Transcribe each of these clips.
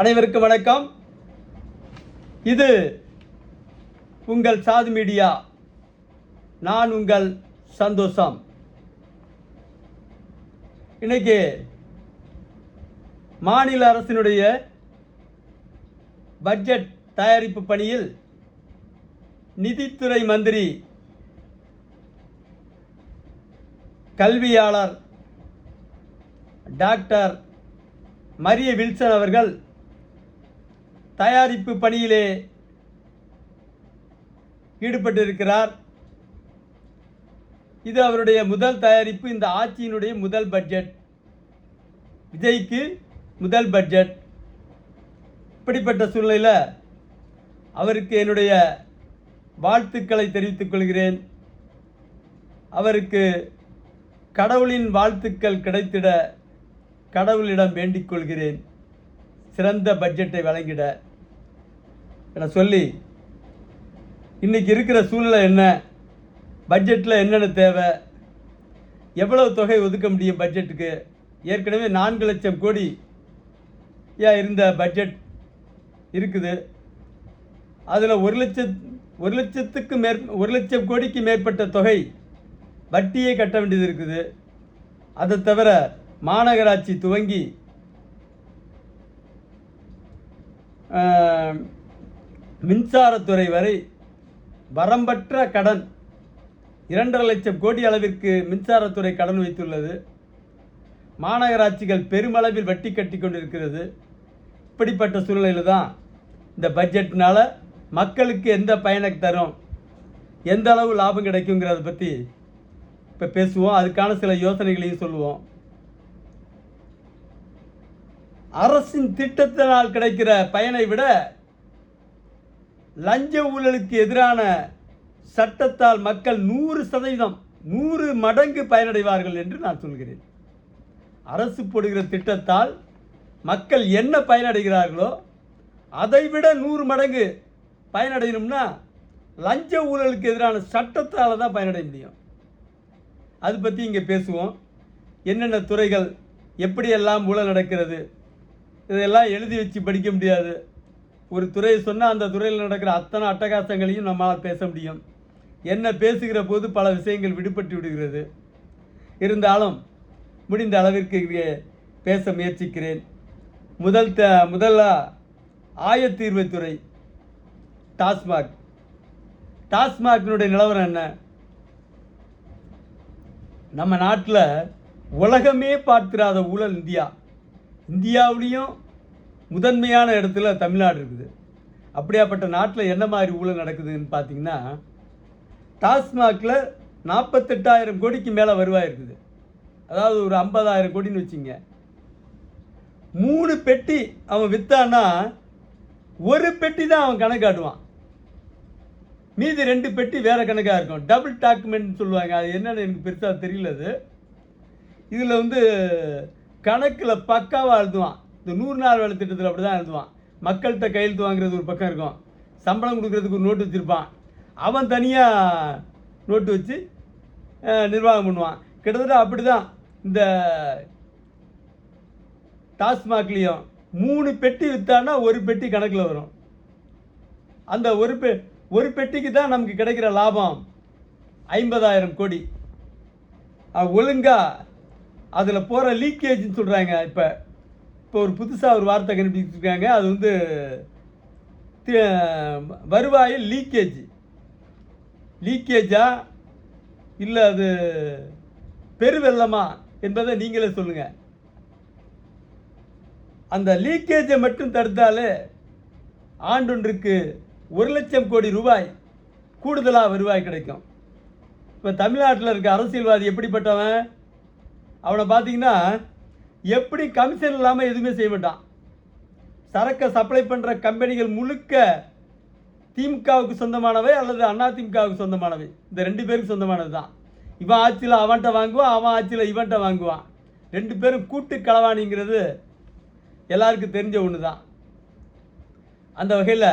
அனைவருக்கும் வணக்கம். இது உங்கள் சாது மீடியா. நான் உங்கள் சந்தோஷம். இன்னைக்கு மாநில அரசினுடைய பட்ஜெட் தயாரிப்பு பணியில் நிதித்துறை மந்திரி, கல்வியாளர் டாக்டர் மரிய வில்சன் அவர்கள் தயாரிப்பு பணியிலே ஈடுபட்டிருக்கிறார். இது அவருடைய முதல் தயாரிப்பு. இந்த ஆட்சியினுடைய முதல் பட்ஜெட், விஜய்க்கு முதல் பட்ஜெட். இப்படிப்பட்ட சூழ்நிலையில் அவருக்கு என்னுடைய வாழ்த்துக்களை தெரிவித்துக் கொள்கிறேன். அவருக்கு கடவுளின் வாழ்த்துக்கள் கிடைத்திட கடவுளிடம் வேண்டிக் கொள்கிறேன், சிறந்த பட்ஜெட்டை வழங்கிட என சொல்லி, இன்றைக்கி இருக்கிற சூழ்நிலை என்ன, பட்ஜெட்டில் என்னென்ன தேவை, எவ்வளவு தொகை ஒதுக்க முடியும் பட்ஜெட்டுக்கு. ஏற்கனவே 4 லட்சம் கோடி இருந்த பட்ஜெட் இருக்குது. அதில் 1 லட்சம் கோடிக்கு மேற்பட்ட தொகை வட்டியை கட்ட வேண்டியது இருக்குது. அதை தவிர மாநகராட்சி துவங்கி மின்சாரத்துறை வரை வரம்பற்ற கடன், 2.5 லட்சம் கோடி அளவிற்கு மின்சாரத்துறை கடன் வைத்துள்ளது. மாநகராட்சிகள் பெருமளவில் வட்டி கட்டி கொண்டிருக்கிறது. இப்படிப்பட்ட சூழ்நிலையில் தான் இந்த பட்ஜெட்னால் மக்களுக்கு எந்த பயனை தரும், எந்த அளவு லாபம் கிடைக்குங்கிறத பற்றி இப்போ பேசுவோம். அதுக்கான சில யோசனைகளையும் சொல்லுவோம். அரசின் திட்டத்தினால் கிடைக்கிற பயனை விட லஞ்ச ஊழலுக்கு எதிரான சட்டத்தால் மக்கள் 100% மடங்கு பயனடைவார்கள் என்று நான் சொல்கிறேன். அரசு போடுகிற திட்டத்தால் மக்கள் என்ன பயனடைகிறார்களோ அதைவிட 100 மடங்கு பயனடையணும்னா லஞ்ச ஊழலுக்கு எதிரான சட்டத்தால் தான் பயனடைய முடியும். அது பற்றி இங்கே பேசுவோம். என்னென்ன துறைகள், எப்படியெல்லாம் ஊழல் நடக்கிறது, இதெல்லாம் எழுதி வச்சு படிக்க முடியாது. ஒரு துறையை சொன்னால் அந்த துறையில் நடக்கிற அத்தனை அட்டகாசங்களையும் நம்மால் பேச முடியும். என்ன பேசுகிற போது பல விஷயங்கள் விடுபட்டு விடுகிறது. இருந்தாலும் முடிந்த அளவிற்கு பேச முயற்சிக்கிறேன். முதல்ல ஆயத்தீர்வைத்துறை, டாஸ்மாகினுடைய நிலவரம் என்ன? நம்ம நாட்டில் உலகமே பார்த்திராத ஊழல் இந்தியாவிலையும் முதன்மையான இடத்துல தமிழ்நாடு இருக்குது. அப்படியாப்பட்ட நாட்டில் என்ன மாதிரி ஊழல் நடக்குதுன்னு பார்த்தீங்கன்னா, டாஸ்மாகில் 48,000 கோடிக்கு மேலே வருவாய் இருக்குது. அதாவது ஒரு 50,000 கோடின்னு வச்சுங்க. 3 பெட்டி அவன் விற்றான்னா 1 பெட்டி தான் அவன் கணக்காட்டுவான், மீதி 2 பெட்டி வேறு கணக்காக இருக்கும். டபுள் டாக்குமெண்ட் சொல்லுவாங்க. அது என்னென்னு எனக்கு பெருசாக தெரியல. அது இதில் கணக்கில் பக்காவாக எழுதுவான். இந்த 100 நாள் வேலை திட்டத்தில் அப்படி தான் எழுதுவான். மக்கள்கிட்ட கையெழுத்து வாங்குறது ஒரு பக்கம் இருக்கும், சம்பளம் கொடுக்குறதுக்கு ஒரு நோட்டு வச்சுருப்பான். அவன் தனியாக நோட்டு வச்சு நிர்வாகம் பண்ணுவான். கிட்டத்தட்ட அப்படி தான் இந்த டாஸ்மாக்லேயும் 3 பெட்டி விற்றான்னா 1 பெட்டி கணக்கில் வரும். அந்த ஒரு பெட்டிக்கு தான் நமக்கு கிடைக்கிற லாபம் 50,000 கோடி. ஒழுங்காக அதில் போகிற லீக்கேஜ்னு சொல்கிறாங்க. இப்போ ஒரு புதுசாக ஒரு வார்த்தை கண்டுபிடிச்சிருக்காங்க. அது வருவாயில் லீக்கேஜா இல்லை அது பெருவெள்ளமா என்பதை நீங்களே சொல்லுங்கள். அந்த லீக்கேஜை மட்டும் தடுத்தாலே ஆண்டொன்றுக்கு 1 லட்சம் கோடி ரூபாய் கூடுதலாக வருவாய் கிடைக்கும். இப்போ தமிழ்நாட்டில் இருக்க அரசியல்வாதி எப்படிப்பட்டவன்? அவனை பார்த்தீங்கன்னா எப்படி கமிஷன் இல்லாமல் எதுவுமே செய்ய மாட்டான். சரக்கை சப்ளை பண்ணுற கம்பெனிகள் முழுக்க திமுகவுக்கு சொந்தமானவை அல்லது அதிமுகவுக்கு சொந்தமானவை. இந்த 2 பேருக்கு சொந்தமானது தான். இவன் ஆட்சியில் அவன்கிட்ட வாங்குவான், அவன் ஆட்சியில் இவன்கிட்ட வாங்குவான். 2 பேரும் கூட்டு களவாணிங்கிறது எல்லாருக்கும் தெரிஞ்ச ஒன்று தான். அந்த வகையில்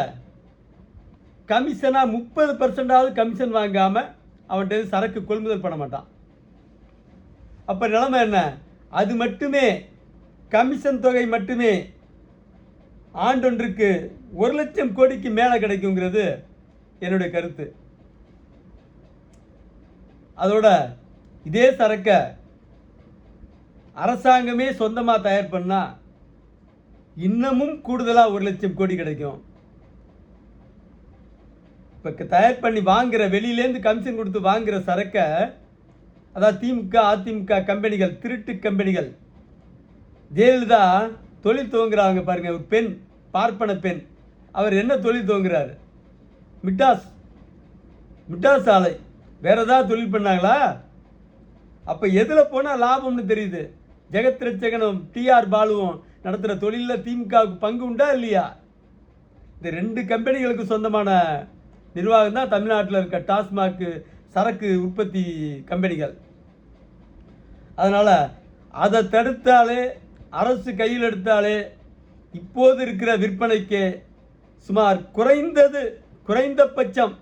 கமிஷனாக 30% கமிஷன் வாங்காமல் அவன்கிட்ட சரக்கு கொள்முதல் பண்ண மாட்டான். அப்போ நிலைமை என்ன? அது மட்டுமே, கமிஷன் தொகை மட்டுமே ஆண்டொன்றுக்கு 1,00,000 கோடிக்கு மேலே கிடைக்குங்கிறது என்னுடைய கருத்து. அதோட இதே சரக்கை அரசாங்கமே சொந்தமாக தயார் பண்ணால் இன்னமும் கூடுதலாக 1,00,000 கோடி கிடைக்கும். இப்போ தயார் பண்ணி வாங்குகிற வெளியிலேருந்து கமிஷன் கொடுத்து வாங்குகிற சரக்கை, அதாவது திமுக அதிமுக கம்பெனிகள், திருட்டு கம்பெனிகள், ஜெயலலிதா தொழில் துவங்குறாங்க பாருங்கள். ஒரு பெண், பார்ப்பன பெண், அவர் என்ன தொழில் துவங்குறாரு? மிட்டாஸ் ஆலை. வேறு ஏதாவது தொழில் பண்ணாங்களா? அப்போ எதில் போனால் லாபம்னு தெரியுது. ஜெகத் ரட்சகனும் டிஆர் பாலுவும் நடத்துகிற தொழிலில் திமுகவுக்கு பங்கு உண்டா இல்லையா? இந்த 2 கம்பெனிகளுக்கு சொந்தமான நிர்வாகம் தான் தமிழ்நாட்டில் இருக்க டாஸ்மாக் சரக்கு உற்பத்தி கம்பெனிகள். அதனால் அதை தடுத்தாலே, அரசு கையில் எடுத்தாலே இப்போது இருக்கிற விற்பனைக்கு சுமார் குறைந்தபட்சம்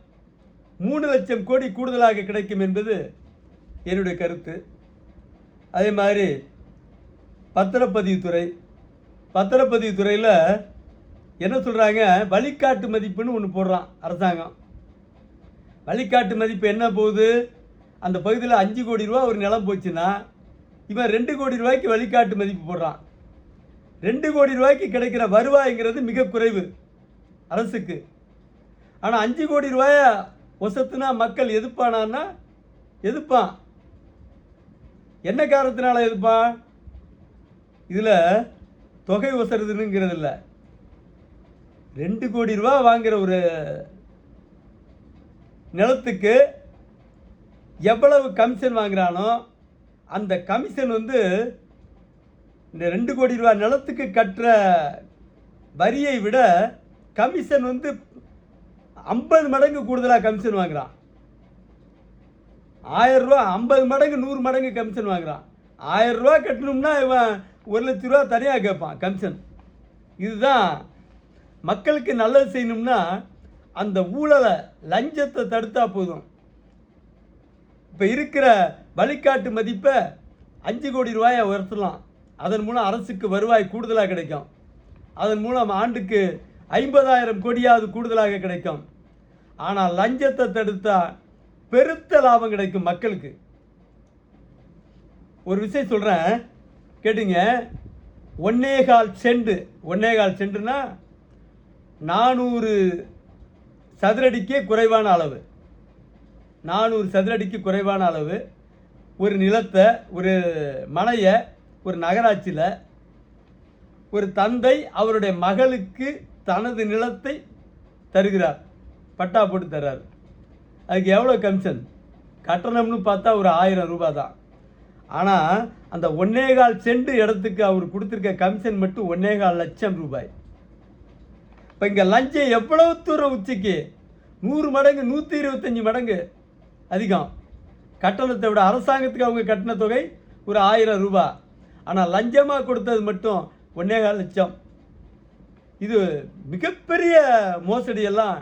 3,00,000 கோடி கூடுதலாக கிடைக்கும் என்பது என்னுடைய கருத்து. அதே மாதிரி பத்திரப்பதிவுத்துறையில் என்ன சொல்கிறாங்க? வழிகாட்டு மதிப்புன்னு ஒன்று போடுறான் அரசாங்கம். வழிகாட்டு மதிப்பு என்ன போகுது? அந்த பகுதியில் 5 கோடி ரூபா ஒரு நிலம் போச்சுன்னா இவன் 2 கோடி ரூபாய்க்கு வழிகாட்டு மதிப்பு போடுறான். 2 கோடி ரூபாய்க்கு கிடைக்கிற வருவாய்ங்கிறது மிக குறைவு அரசுக்கு. ஆனால் 5 கோடி ரூபாயை ஒசத்துனா மக்கள் எதிர்ப்பானான்னா எதிர்ப்பான். என்ன காரணத்தினால எதிர்ப்பான்? இதில் தொகை ஒசருதுங்கிறது இல்லை. 2 கோடி ரூபா வாங்குகிற ஒரு நிலத்துக்கு எவ்வளவு கமிஷன் வாங்குறானோ அந்த கமிஷன் இந்த 2 கோடி ரூபா நிலத்துக்கு கட்டுற வரியை விட கமிஷன் 50 மடங்கு கூடுதலாக கமிஷன் வாங்குறான். 1000 ரூபா 50 மடங்கு 100 மடங்கு கமிஷன் வாங்குறான். 1000 ரூபா கட்டணும்னா இவன் 1,00,000 ரூபா தனியாக கேட்பான் கமிஷன். இதுதான் மக்களுக்கு நல்லது செய்யணும்னா அந்த ஊழலை, லஞ்சத்தை தடுத்தா போதும். இப்போ இருக்கிற வழிகாட்டு மதிப்பை 5 கோடி ரூபாயை உயர்த்தலாம். அதன் மூலம் அரசுக்கு வருவாய் கூடுதலாக கிடைக்கும். அதன் மூலம் ஆண்டுக்கு 50,000 கோடியாவது கூடுதலாக கிடைக்கும். ஆனால் லஞ்சத்தை தடுத்தா பெருத்த லாபம் கிடைக்கும் மக்களுக்கு. ஒரு விஷயம் சொல்கிறேன் கேட்டுங்க. 1.25 சென்ட்னா 400 சதுரடிக்கே குறைவான அளவு. 400 சதுரடிக்கு குறைவான அளவு ஒரு நிலத்தை, ஒரு மனையை ஒரு நகராட்சியில் ஒரு தந்தை அவருடைய மகளுக்கு தனது நிலத்தை தருகிறார், பட்டா போட்டு தர்றார். அதுக்கு எவ்வளோ கமிஷன் கட்டணம்னு பார்த்தா ஒரு 1000 ரூபாய் தான். ஆனால் அந்த 1.25 சென்ட் இடத்துக்கு அவர் கொடுத்துருக்க கமிஷன் மட்டும் 1.25 லட்சம் ரூபாய். இப்போ இங்கே லஞ்சம் எவ்வளவு தூரம் உச்சிக்கு 100 மடங்கு 125 மடங்கு அதிகம். கட்டணத்தை விட அரசாங்கத்துக்கு அவங்க கட்டின தொகை ஒரு 1000 ரூபாய். ஆனால் லஞ்சமாக கொடுத்தது மட்டும் 1.25 லட்சம். இது மிகப்பெரிய மோசடியெல்லாம்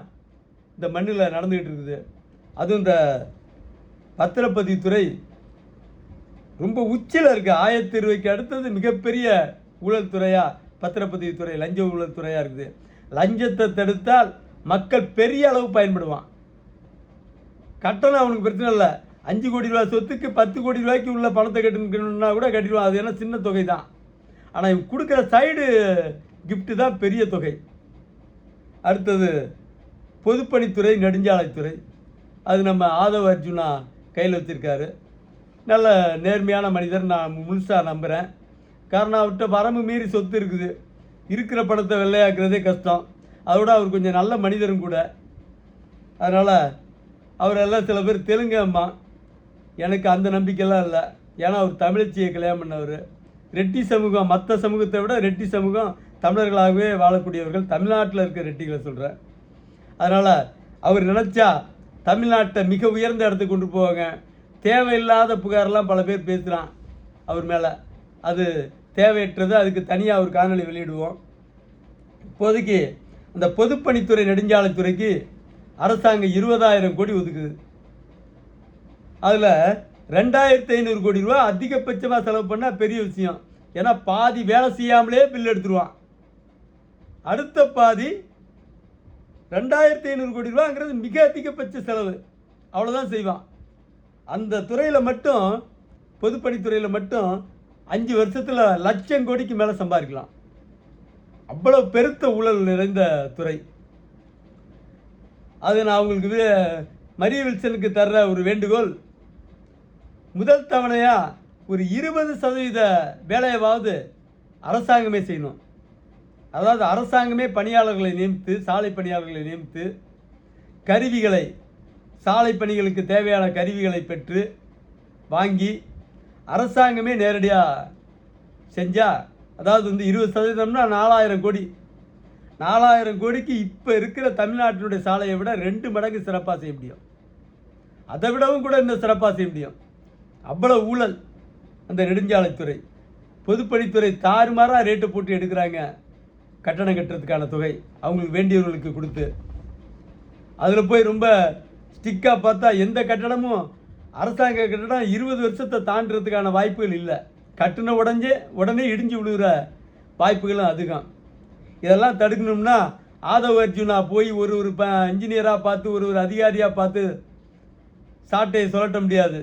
இந்த மண்ணில் நடந்துக்கிட்டு இருக்குது. அதுவும் இந்த பத்திரப்பதிவுத்துறை ரொம்ப உச்சியில் இருக்குது. ஆயத்தீர்வைக்கு அடுத்தது மிகப்பெரிய ஊழல் துறையாக பத்திரப்பதிவுத்துறை, லஞ்ச ஊழல் துறையாக இருக்குது. லஞ்சத்தை தடுத்தால் மக்கள் பெரிய அளவு பயன்படுவான். கட்டணம் அவனுக்கு பிரச்சனை இல்லை. 5 கோடி ரூபாய் சொத்துக்கு 10 கோடி ரூபாய்க்கு உள்ள பணத்தை கட்டணுன்னா கூட கட்டிடுவான். அது என்ன சின்ன தொகை தான். ஆனால் இவன் கொடுக்குற சைடு கிஃப்ட்டு தான் பெரிய தொகை. அடுத்தது பொதுப்பணித்துறை, நெடுஞ்சாலைத்துறை. அது நம்ம ஆதவ அர்ஜுனா கையில் வச்சுருக்காரு. நல்ல நேர்மையான மனிதர், நான் முழுசாக நம்புகிறேன். காரணம் அவர்கிட்ட வரம்பு மீறி சொத்து இருக்குது. இருக்கிற பணத்தை வெள்ளையாக்குறதே கஷ்டம். அதோட அவர் கொஞ்சம் நல்ல மனிதரும் கூட. அதனால் அவரெல்லாம் சில பேர் தெலுங்கு அம்மா, எனக்கு அந்த நம்பிக்கைலாம் இல்லை. ஏன்னா அவர் தமிழச்சியை கல்யாணம் பண்ணவர். ரெட்டி சமூகம், மற்ற சமூகத்தை விட ரெட்டி சமூகம் தமிழர்களாகவே வாழக்கூடியவர்கள். தமிழ்நாட்டில் இருக்க ரெட்டிகளை சொல்கிறேன். அதனால் அவர் நினச்சா தமிழ்நாட்டை மிக உயர்ந்த இடத்துக்கு கொண்டு போவாங்க. தேவையில்லாத புகாரெல்லாம் பல பேர் பேசுகிறான் அவர் மேலே. அது தேவையற்றது. அதுக்கு தனியாக ஒரு காணொலி வெளியிடுவோம். இப்போதைக்கு அந்த பொதுப்பணித்துறை, நெடுஞ்சாலைத்துறைக்கு அரசாங்கம் 20,000 கோடி ஒதுக்குது. அதில் 2,500 கோடி ரூபா அதிகபட்சமாக செலவு பண்ணால் பெரிய விஷயம். ஏன்னா பாதி வேலை செய்யாமலே பில் எடுத்துருவான். அடுத்த பாதி 2500 கோடி ரூபாங்கிறது மிக அதிகபட்ச செலவு, அவ்வளோதான் செய்வான். அந்த துறையில் மட்டும், பொதுப்பணித்துறையில் மட்டும் 5 வருஷத்தில் லட்சம் கோடிக்கு மேலே சம்பாதிக்கலாம். அவ்வளோ பெருத்த ஊழல் நிறைந்த துறை அது. நான் உங்களுக்கு மரிய வில்சனுக்கு தர்ற ஒரு வேண்டுகோள், முதல் தவணையாக ஒரு 20% வேலையாவது அரசாங்கமே செய்யணும். அதாவது அரசாங்கமே பணியாளர்களை நியமித்து, சாலை பணியாளர்களை நியமித்து, கருவிகளை, சாலை பணிகளுக்கு தேவையான கருவிகளை பெற்று வாங்கி அரசாங்கமே நேரடியாக செஞ்சால், அதாவது 20%னா 4000 கோடி. 4000 கோடிக்கு இப்போ இருக்கிற தமிழ்நாட்டினுடைய சாலையை விட 2 மடங்கு சிறப்பாக செய்ய முடியும். அதை விடவும் கூட இன்னும் சிறப்பாக செய்ய முடியும். அவ்வளோ ஊழல் அந்த நெடுஞ்சாலைத்துறை. பொதுப்பணித்துறை தாறுமாறாக ரேட்டை போட்டு எடுக்கிறாங்க கட்டணம் கட்டுறதுக்கான தொகை அவங்களுக்கு வேண்டியவர்களுக்கு கொடுத்து. அதில் போய் ரொம்ப ஸ்டிக்காக பார்த்தா எந்த கட்டணமும் அரசாங்க கட்டணம் 20 வருஷத்தை தாண்டுறதுக்கான வாய்ப்புகள் இல்லை. கட்டின உடனே இடிஞ்சு விழுகிற வாய்ப்புகளும் அதிகம். இதெல்லாம் தடுக்கணும்னா ஆதவ அர்ஜுனா போய் ஒரு இன்ஜினியராக பார்த்து, ஒரு அதிகாரியாக பார்த்து சாட்டையை சொல்லட்ட முடியாது.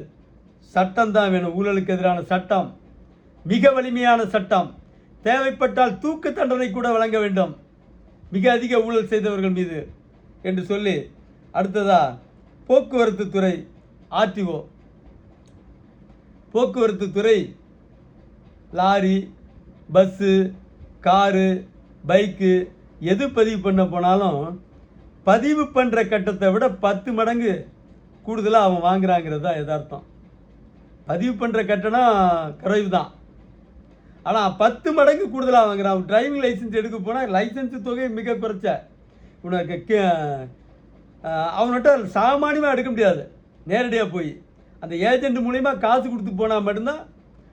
சட்டம் தான் வேணும். ஊழலுக்கு எதிரான சட்டம், மிக வலிமையான சட்டம், தேவைப்பட்டால் தூக்கு தண்டனை கூட வழங்க வேண்டும் மிக அதிக ஊழல் செய்தவர்கள் மீது என்று சொல்லி, அடுத்ததா போக்குவரத்து துறை, ஆர்டிஓ. போக்குவரத்து துறை லாரி, பஸ்ஸு, காரு, பைக்கு எது பதிவு பண்ண போனாலும் பதிவு பண்ணுற கட்டத்தை விட 10 மடங்கு கூடுதலாக அவன் வாங்குறாங்கிறது தான் யதார்த்தம். பதிவு பண்ணுற கட்டணம் குறைவு தான், ஆனால் 10 மடங்கு கூடுதலாக வாங்குறான். டிரைவிங் லைசன்ஸ் எடுக்க போனால் லைசன்ஸு தொகை மிக குறைச்ச. உனக்கு அவன்கிட்ட சாமானியமாக எடுக்க முடியாது. நேரடியாக போய் அந்த ஏஜென்ட் மூலிமா காசு கொடுத்து போனால் மட்டும்தான்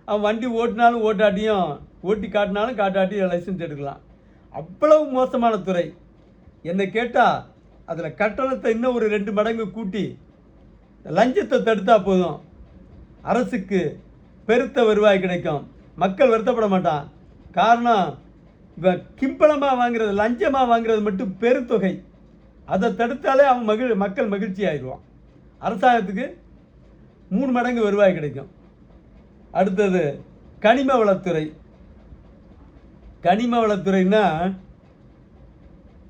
அவன் வண்டி ஓட்டினாலும் ஓட்டாட்டியும், ஓட்டி காட்டினாலும் காட்டாட்டியும் லைசன்ஸ் எடுக்கலாம். அவ்வளவு மோசமான துறை. என்னை கேட்டால் அதில் கட்டணத்தை இன்னும் ஒரு 2 மடங்கு கூட்டி லஞ்சத்தை தடுத்தா போதும், அரசுக்கு பெருத்த வருவாய் கிடைக்கும். மக்கள் வருத்தப்பட மாட்டான். காரணம், இவன் கிம்பளமாக வாங்குறது, லஞ்சமாக வாங்குறது மட்டும் பெருந்தொகை. அதை தடுத்தாலே அவன் மக்கள் மகிழ்ச்சி ஆயிடுவான். அரசாங்கத்துக்கு 3 மடங்கு வருவாய் கிடைக்கும். அடுத்தது கனிம வளத்துறை. கனிம வளத்துறைன்னா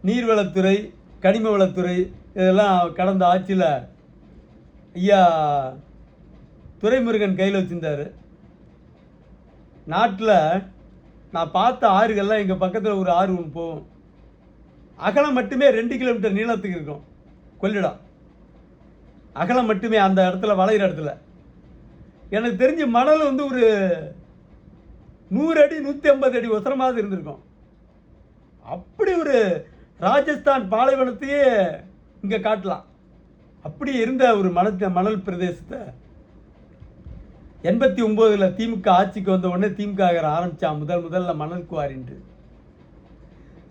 நீர்வளத்துறை, கனிம வளத்துறை, இதெல்லாம் கடந்த ஆட்சியில் ஐயா துரைமுருகன் கையில் வச்சுருந்தார். நாட்டில் நான் பார்த்த ஆறுகள்லாம் எங்கள் பக்கத்தில் ஒரு ஆறு ஒன்று போகும். அகலம் மட்டுமே 2 கிலோமீட்டர் நீளத்துக்கு இருக்கும். கொள்ளிடம் அகலம் மட்டுமே அந்த இடத்துல, வளைகிற இடத்துல. எனக்கு தெரிஞ்ச மணல் ஒரு 100 அடி 150 அடி ஒசரமாக இருந்திருக்கும். அப்படி ஒரு ராஜஸ்தான் பாலைவனத்தையே இங்கே காட்டலாம். அப்படி இருந்த ஒரு மணல் பிரதேசத்தை 89ல் திமுக ஆட்சிக்கு வந்த உடனே திமுக ஆரம்பித்தான் முதல்ல மணல் குவாரின்ட்டு.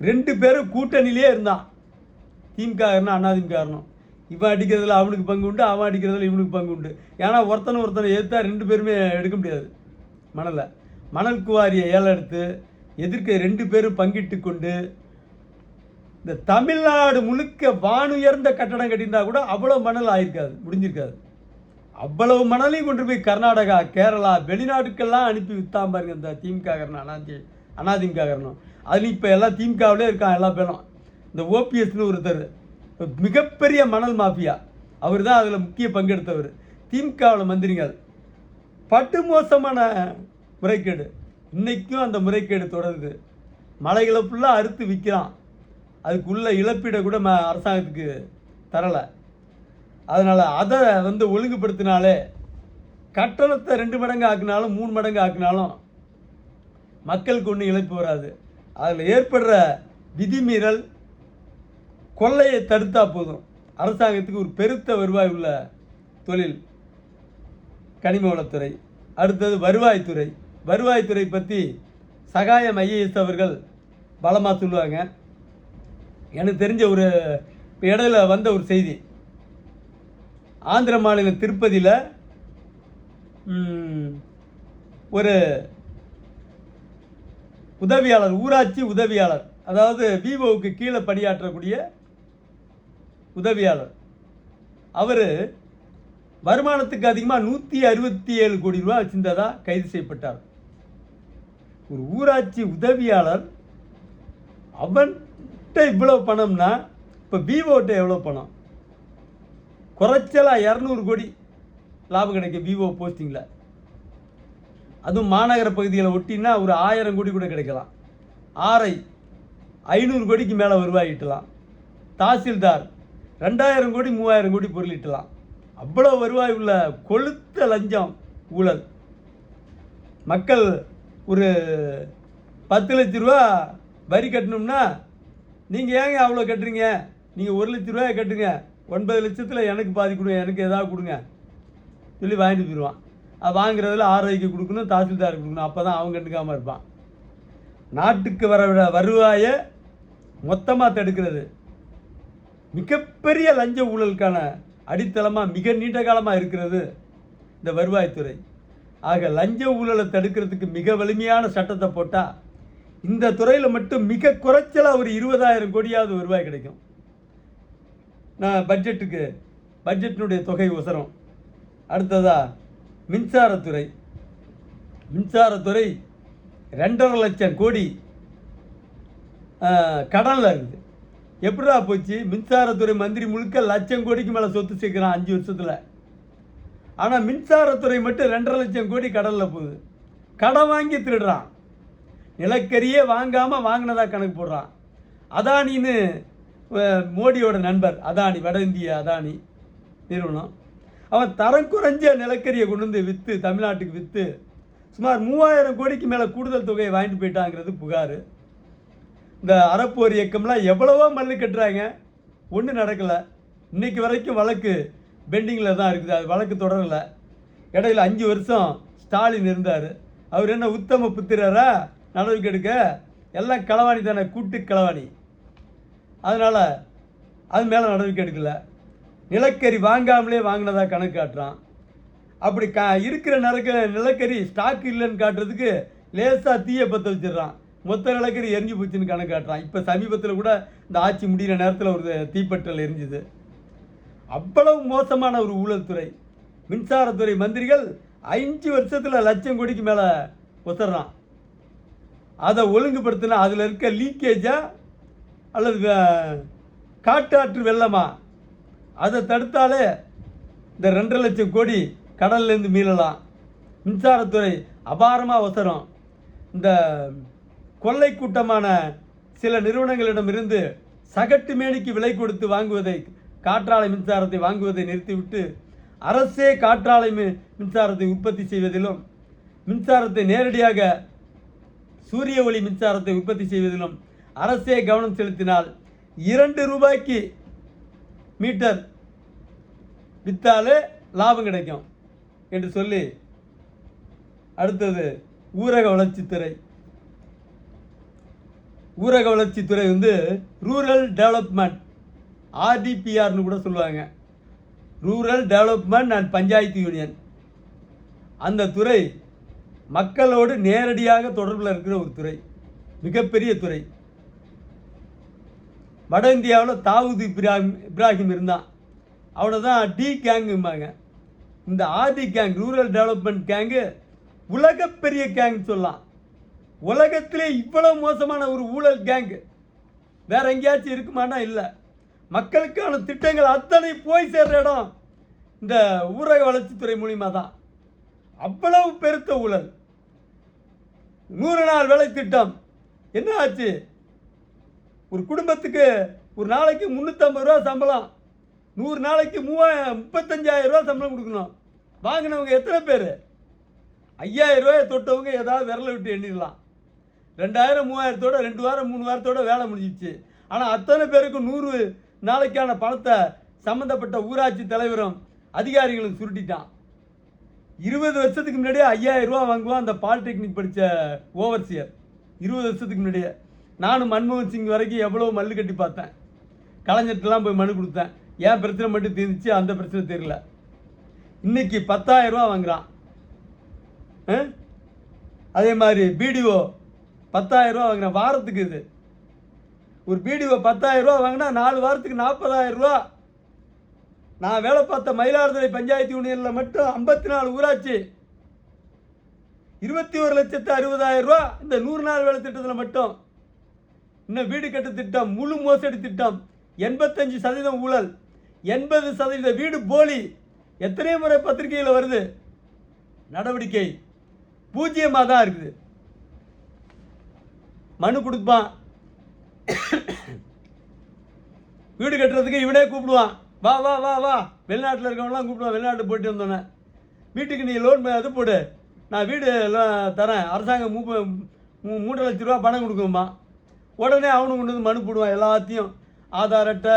2 பேரும் கூட்டணியிலே இருந்தான். திமுகனா அதிமுகணும். இவன் அடிக்கிறதுல அவனுக்கு பங்கு உண்டு, அவன் அடிக்கிறதுல இவனுக்கு பங்கு உண்டு. ஏன்னா ஒருத்தனை ஏற்றா 2 பேருமே எடுக்க முடியாது மணலை. மணல் குவாரியை ஏலெடுத்து எதிர்க்க 2 பேரும் பங்கிட்டு கொண்டு இந்த தமிழ்நாடு முழுக்க வானுயர்ந்த கட்டடம் கட்டியிருந்தா கூட அவ்வளோ மணல் ஆயிருக்காது, முடிஞ்சிருக்காது. அவ்வளவு மணலையும் கொண்டு போய் கர்நாடகா, கேரளா, வெளிநாட்டுக்கெல்லாம் அனுப்பி விற்றாம பாருங்க இந்த திமுக அதிமுகணும். அது இப்போ எல்லாம் திமுகவிலே இருக்கான் எல்லா பேரும். இந்த ஓபிஎஸ்னு ஒருத்தர் மிகப்பெரிய மணல் மாஃபியா, அவர் தான் அதில் முக்கிய பங்கெடுத்தவர். திமுகவில் மந்திரிகள் பட்டு மோசமான முறைகேடு. இன்றைக்கும் அந்த முறைகேடு தொடருது. மலைகளை ஃபுல்லாக அறுத்து விற்கிறான். அதுக்குள்ள இழப்பீடை கூட அரசாங்கத்துக்கு தரலை. அதனால் அதை ஒழுங்குபடுத்தினாலே கட்டணத்தை 2 மடங்கு ஆக்கினாலும் 3 மடங்கு ஆக்கினாலும் மக்களுக்கு ஒன்றும் இழப்பு வராது. அதில் ஏற்படுற விதிமீறல், கொள்ளையை தடுத்தா போதும். அரசாங்கத்துக்கு ஒரு பெருத்த வருவாய் உள்ள தொழில் கனிம வளத்துறை. அடுத்தது வருவாய்த்துறை. வருவாய்த்துறை பற்றி சகாயம் ஐஏஎஸ் அவர்கள் பலமாக சொல்லுவாங்க. எனக்கு தெரிஞ்ச ஒரு இடையில வந்த ஒரு செய்தி, ஆந்திர மாநிலம் திருப்பதியில் ஒரு உதவியாளர், ஊராட்சி உதவியாளர் அதாவது விவோவுக்கு கீழே பணியாற்றக்கூடிய உதவியாளர், அவர் வருமானத்துக்கு அதிகமாக 167 கோடி ரூபா வச்சிருந்ததா கைது செய்யப்பட்டார். ஒரு ஊராட்சி உதவியாளர், அவன்கிட்ட இவ்வளோ பணம்னா இப்போ விவோட்ட எவ்வளோ பணம்? குறைச்சலா 200 கோடி லாபம் கிடைக்கும் விவோ போஸ்டிங்கில். அதுவும் மாநகர பகுதிகளை ஒட்டினா ஒரு 1000 கோடி கூட கிடைக்கலாம். ஆர்ஐ 500 கோடிக்கு மேலே வருவாய் ஈட்டலாம். தாசில்தார் 2000 கோடி 3000 கோடி பொருள் ஈட்டலாம். அவ்வளோ வருவாய் உள்ள கொளுத்த லஞ்சம் ஊழல். மக்கள் ஒரு 10 லட்ச ரூபா வரி கட்டணும்னா நீங்கள் ஏங்க அவ்வளோ கட்டுறீங்க? நீங்கள் 1 லட்ச ரூபாய் கட்டுங்க, 9 லட்சத்தில் எனக்கு பாதி கொடுங்க, எனக்கு எதாவது கொடுங்க சொல்லி வாங்கிட்டு போயிடுவான். அது வாங்குறதுல ஆர்ஐக்கு கொடுக்கணும், தாசில்தாருக்கு கொடுக்கணும். அப்போ தான் அவன் கண்டுக்காமல் இருப்பான். நாட்டுக்கு வர வருவாயை மொத்தமாக தடுக்கிறது மிகப்பெரிய லஞ்ச ஊழலுக்கான அடித்தளமாக மிக நீண்ட காலமாக இருக்கிறது இந்த வருவாய்த்துறை. ஆக லஞ்ச ஊழலை தடுக்கிறதுக்கு மிக வலிமையான சட்டத்தை போட்டால் இந்த துறையில் மட்டும் மிக குறைச்சலாக ஒரு 20,000 கோடியாவது வருவாய் கிடைக்கும். நான் பட்ஜெட்டினுடைய தொகை உசரம். அடுத்ததா மின்சாரத்துறை. மின்சாரத்துறை 2.5 லட்சம் கோடி கடனில் இருக்குது. எப்படிடா போச்சு? மின்சாரத்துறை மந்திரி முழுக்க 1 லட்சம் கோடிக்கு மேலே சொத்து சேர்க்குறான் 5 வருஷத்தில். ஆனால் மின்சாரத்துறை மட்டும் 2.5 லட்சம் கோடி கடனில் போகுது. கடன் வாங்கி திருடுறான். நிலக்கரியே வாங்காமல் வாங்கினதா கணக்கு போடுறான். அதானின்னு மோடியோட நண்பர் அதானி, வட இந்திய அதானி நிறுவனம், அவன் தரம் குறைஞ்ச நிலக்கரியை கொண்டு வந்து விற்று தமிழ்நாட்டுக்கு விற்று சுமார் 3000 கோடிக்கு மேலே கூடுதல் தொகையை வாங்கிட்டு போயிட்டாங்கிறது புகார். இந்த அறப்போர் இயக்கம்லாம் எவ்வளவோ மல்லு கட்டுறாங்க, ஒன்றும் நடக்கலை. இன்றைக்கி வரைக்கும் வழக்கு பெண்டிங்கில் தான் இருக்குது. அது வழக்கு தொடரலை. இடையில் 5 வருஷம் ஸ்டாலின் இருந்தார். அவர் என்ன உத்தம புத்திரரா நடவடிக்கை எடுக்க? எல்லாம் களவாணி தானே, கூட்டு களவாணி. அதனால் அது மேலே நடவடிக்கை எடுக்கலை. நிலக்கரி வாங்காமலே வாங்கினதா கணக்கு காட்டுறான். அப்படி இருக்கிற நிலக்கரி ஸ்டாக் இல்லைன்னு காட்டுறதுக்கு லேசாக தீயை பற்ற வச்சிடுறான். மொத்த நிலக்கரி எரிஞ்சு போச்சுன்னு கணக்கு காட்டுறான். இப்போ சமீபத்தில் கூட இந்த ஆட்சி முடிகிற நேரத்தில் ஒரு தீப்பற்றல் எரிஞ்சுது. அவ்வளவு மோசமான ஒரு ஊழல் துறை. மின்சாரத்துறை மந்திரிகள் 5 வருஷத்தில் 1 லட்சம் கோடிக்கு மேலே ஒசறான். அதை ஒழுங்குபடுத்தினா அதில் இருக்க லீக்கேஜா அல்லது காட்டாற்று வெள்ளமா அதை தடுத்தாலே இந்த 2.5 லட்சம் கோடி கடல்லேருந்து மீளலாம். மின்சாரத்துறை அபாரமாக ஒசரம். இந்த கொள்ளை கூட்டமான சில நிறுவனங்களிடமிருந்து சகட்டு மேனிக்கு விலை கொடுத்து வாங்குவதை, காற்றாலை மின்சாரத்தை வாங்குவதை நிறுத்திவிட்டு அரசே காற்றாலை மின்சாரத்தை உற்பத்தி செய்வதிலும், மின்சாரத்தை நேரடியாக சூரிய ஒளி மின்சாரத்தை உற்பத்தி செய்வதிலும் அரசே கவனம் செலுத்தினால் 2 ரூபாய்க்கு மீட்டர் விற்றாலே லாபம் கிடைக்கும் என்று சொல்லி, அடுத்தது ஊரக வளர்ச்சித்துறை. ஊரக வளர்ச்சித்துறை ரூரல் டெவலப்மெண்ட், ஆர்டிபிஆர்னு கூட சொல்லுவாங்க, rural development and panchayat union. அந்த துறை மக்களோடு நேரடியாக தொடர்பில் இருக்கிற ஒரு துறை, மிகப்பெரிய துறை. வட இந்தியாவில் தாவூத் இப்ராஹிம் இருந்தான், அவனை தான் டி கேங்கும்பாங்க. இந்த ஆதி கேங், ரூரல் டெவலப்மெண்ட் கேங்கு உலகப்பெரிய கேங் சொல்லலாம். உலகத்திலே இவ்வளவு மோசமான ஒரு ஊழல் கேங்கு வேற எங்கேயாச்சும் இருக்குமானா இல்லை. மக்களுக்கான திட்டங்கள் அத்தனை போய் சேர்ற இடம் இந்த ஊரக வளர்ச்சித்துறை மூலிமா தான். அவ்வளவு பெருத்த ஊழல். 100 நாள் வேலை திட்டம் என்ன ஆச்சு? ஒரு குடும்பத்துக்கு ஒரு நாளைக்கு 350 ரூபா சம்பளம், 100 நாளைக்கு 35,000 ரூபா சம்பளம் கொடுக்கணும். வாங்கினவங்க எத்தனை பேர்? 5,000 ரூபாயை தொட்டவங்க ஏதாவது விரலை விட்டு எண்ணிடலாம். 2,000 3,000தோட 2 வாரம் 3 வாரத்தோட வேலை முடிஞ்சிச்சு. ஆனால் அத்தனை பேருக்கு 100 நாளைக்கான பணத்தை சம்மந்தப்பட்ட ஊராட்சி தலைவரும் அதிகாரிகளும் சுருட்டிட்டான். 20 வருஷத்துக்கு முன்னாடியே 5,000 ரூபா வாங்குவான் அந்த பாலிடெக்னிக் படித்த ஓவர்சியர். 20 வருஷத்துக்கு முன்னாடியே நானும் மன்மோகன் சிங் வரைக்கும் எவ்வளோ மல்லு கட்டி பார்த்தேன். கலைஞர்கிட்டலாம் போய் மனு கொடுத்தேன். ஏன் பிரச்சனை மட்டும் தீர்ந்துச்சு, அந்த பிரச்சனை தெரியல. இன்னைக்கு 10,000 ரூபா வாங்குறான். அதே மாதிரி பிடிஓ 10,000 ரூபா வாங்குறான் வாரத்துக்கு. இது ஒரு பிடிஓ 10,000 ரூபா வாங்கினா 4 வாரத்துக்கு 40,000 ரூபா. நான் வேலை பார்த்த மயிலாடுதுறை பஞ்சாயத்து யூனியனில் மட்டும் 54 ஊராட்சி 21,60,000 ரூபா இந்த 100 நாள் வேலை திட்டத்தில் மட்டும். இன்னும் வீடு கட்டு திட்டம் முழு மோசடி திட்டம், 85% ஊழல், 80% வீடு போலி. எத்தனை முறை பத்திரிகையில் வருது. நடவடிக்கை பூஜ்ஜியமாக தான் இருக்குது. மனு கொடுப்பான், வீடு கட்டுறதுக்கு இவனே கூப்பிடுவான், வா வா வா வா. வெளிநாட்டில் இருக்கவங்களாம் கூப்பிடுவான். வெளிநாட்டு போயிட்டு வந்தோன்னே வீட்டுக்கு நீ லோன் அது போடு, நான் வீடு தரேன், அரசாங்கம் 3 லட்ச ரூபா பணம் கொடுக்குமா. உடனே அவனு கொண்டு வந்து மனு போடுவான். எல்லாத்தையும் ஆதார் அட்டை,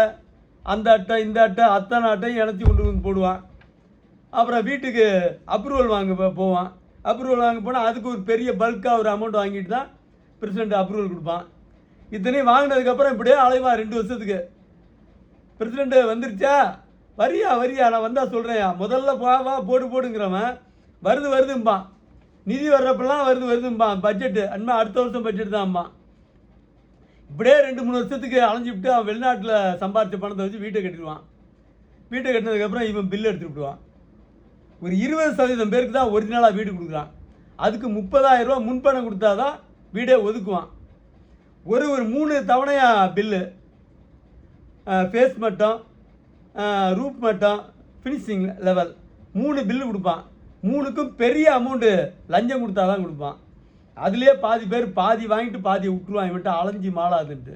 அந்த அட்டை, இந்த அட்டை, அத்தனை அட்டையும் இணைச்சி கொண்டு வந்து போடுவான். அப்புறம் வீட்டுக்கு அப்ரூவல் வாங்க போவான். அப்ரூவல் வாங்க போனால் அதுக்கு ஒரு பெரிய பல்காக ஒரு அமௌண்ட் வாங்கிட்டு தான் பிரசிடெண்ட் அப்ரூவல் கொடுப்பான். இத்தனையும் வாங்கினதுக்கப்புறம் இப்படியே அலைவான் 2 வருஷத்துக்கு. பிரசிடெண்ட்டு வந்துருச்சா, வரியா வரியா, நான் வந்தால் சொல்கிறேன், முதல்ல வா போடு போடுங்கிறவன் வருதும்பான். நிதி வர்றப்பெல்லாம் வருதும்பான். பட்ஜெட்டு அன்மா அடுத்த வருஷம் பட்ஜெட் தான்பான். இப்படியே 2-3 வருஷத்துக்கு அலைஞ்சிவிட்டு அவன் வெளிநாட்டில் சம்பாதிச்ச பணத்தை வச்சு வீட்டை கட்டிடுவான். வீட்டை கட்டினதுக்கப்புறம் இவன் பில்லு எடுத்துகிட்டு விடுவான். ஒரு 20% பேருக்கு தான் ஒரிஜினலாக வீடு கொடுக்குறான். அதுக்கு 30,000 ரூபா முன்பணம் கொடுத்தா தான் வீடே ஒதுக்குவான். ஒரு 3 தவணையாக பில்லு, ஃபேஸ் மட்டம், ரூப் மட்டம், ஃபினிஷிங் லெவல் 3 பில்லு கொடுப்பான். 3க்கும் பெரிய அமௌண்ட்டு லஞ்சம் கொடுத்தா தான் கொடுப்பான். அதுலேயே பாதி பேர் பாதி வாங்கிட்டு பாதியை விட்டுருவான், இவன்ட்டு அலைஞ்சி மாளாதுன்ட்டு.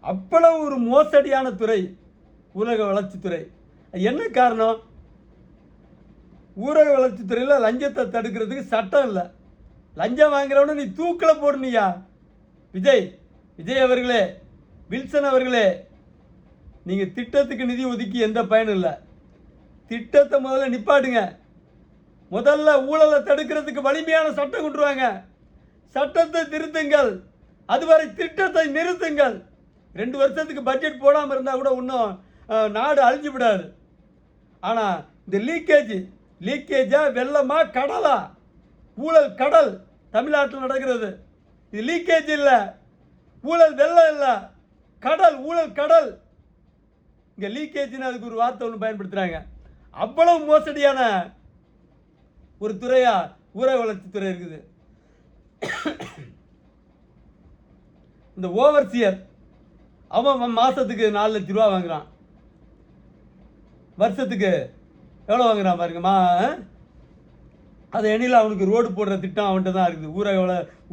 அவ்வளவு ஒரு மோசடியான துறை ஊரக வளர்ச்சித்துறை. என்ன காரணம்? ஊரக வளர்ச்சித்துறையில் லஞ்சத்தை தடுக்கிறதுக்கு சட்டம் இல்லை. லஞ்சம் வாங்குறவன நீ தூக்கில் போடணியா. விஜய் அவர்களே, வில்சன் அவர்களே, நீங்கள் திட்டத்துக்கு நிதி ஒதுக்கி எந்த பயனும் இல்லை. திட்டத்தை முதல்ல நிப்பாட்டுங்க. முதல்ல ஊழலை தடுக்கிறதுக்கு வலிமையான சட்டம் கொண்டு வாங்க. சட்டத்தை திருத்துங்கள், அதுவரை திட்டத்தை நிறுத்துங்கள். 2 வருஷத்துக்கு பட்ஜெட் போடாமல் இருந்தால் கூட இன்னும் நாடு அழிஞ்சு விடாது. ஆனால் இந்த லீக்கேஜா வெள்ளமா கடலா? ஊழல் கடல் தமிழ்நாட்டில் நடக்கிறது. இது லீக்கேஜ் இல்லை, ஊழல் வெள்ளம் இல்லை, கடல், ஊழல் கடல். இங்கே லீக்கேஜ்னு அதுக்கு ஒரு வார்த்தை ஒன்று பயன்படுத்துகிறாங்க. அவ்வளவு மோசடியான ஒரு துறையா ஊரக வளர்ச்சித்துறை இருக்குது. இந்த ஓவர்சியர் அவன் மாதத்துக்கு 4 லட்ச ரூபா வாங்குறான். வருஷத்துக்கு எவ்வளோ வாங்குறான் பாருங்கம்மா. அதை எண்ணில் அவனுக்கு ரோடு போடுற திட்டம் அவன்கிட்ட தான் இருக்குது.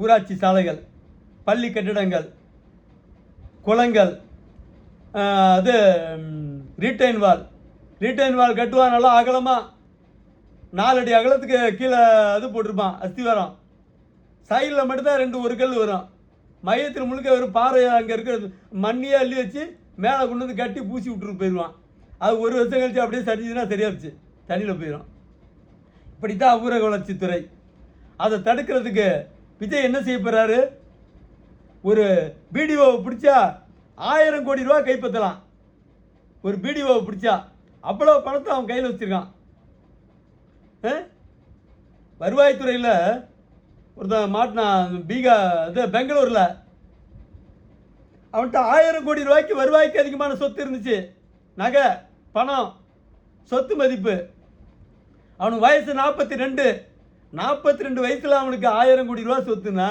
ஊராட்சி சாலைகள், பள்ளி கட்டிடங்கள், குளங்கள், அது ரீட்டைன் வால் கட்டுவான். நல்லா அகலமாக 4 அடி அகலத்துக்கு கீழே அது போட்டிருப்பான் அஸ்திவாரம். சைடில் மட்டும்தான் 2 ஒரு கல் வரும். மையத்தில் முழுக்க ஒரு பாறை அங்கே இருக்கிற மண்ணியே அள்ளி வச்சு மேலே கொண்டு வந்து கட்டி பூசி விட்டுட்டு போயிடுவான். அது 1 வருஷம் கழிச்சு அப்படியே சரிஞ்சுன்னா சரியாச்சு, தண்ணியில் போயிடும். இப்படி தான் ஊரக வளர்ச்சித்துறை. அதை தடுக்கிறதுக்கு விஜய் என்ன செய்ய போகிறாரு? ஒரு பிடிஓவை பிடிச்சா 1000 கோடி ரூபா கைப்பற்றலாம். ஒரு பிடிஓவை பிடிச்சா அவ்வளோ பணத்தை அவன் கையில் வச்சுருக்கான். வருவாய்த்துறையில் ஒருத்தன் மாட்டினான், பெங்களூரில். அவன்கிட்ட 1000 கோடி ரூபாய்க்கு வருவாய்க்கு அதிகமான சொத்து இருந்துச்சு. நகை, பணம், சொத்து மதிப்பு. அவனுக்கு வயசு 42 வயசில் அவனுக்கு 1000 கோடி ரூபா சொத்துனா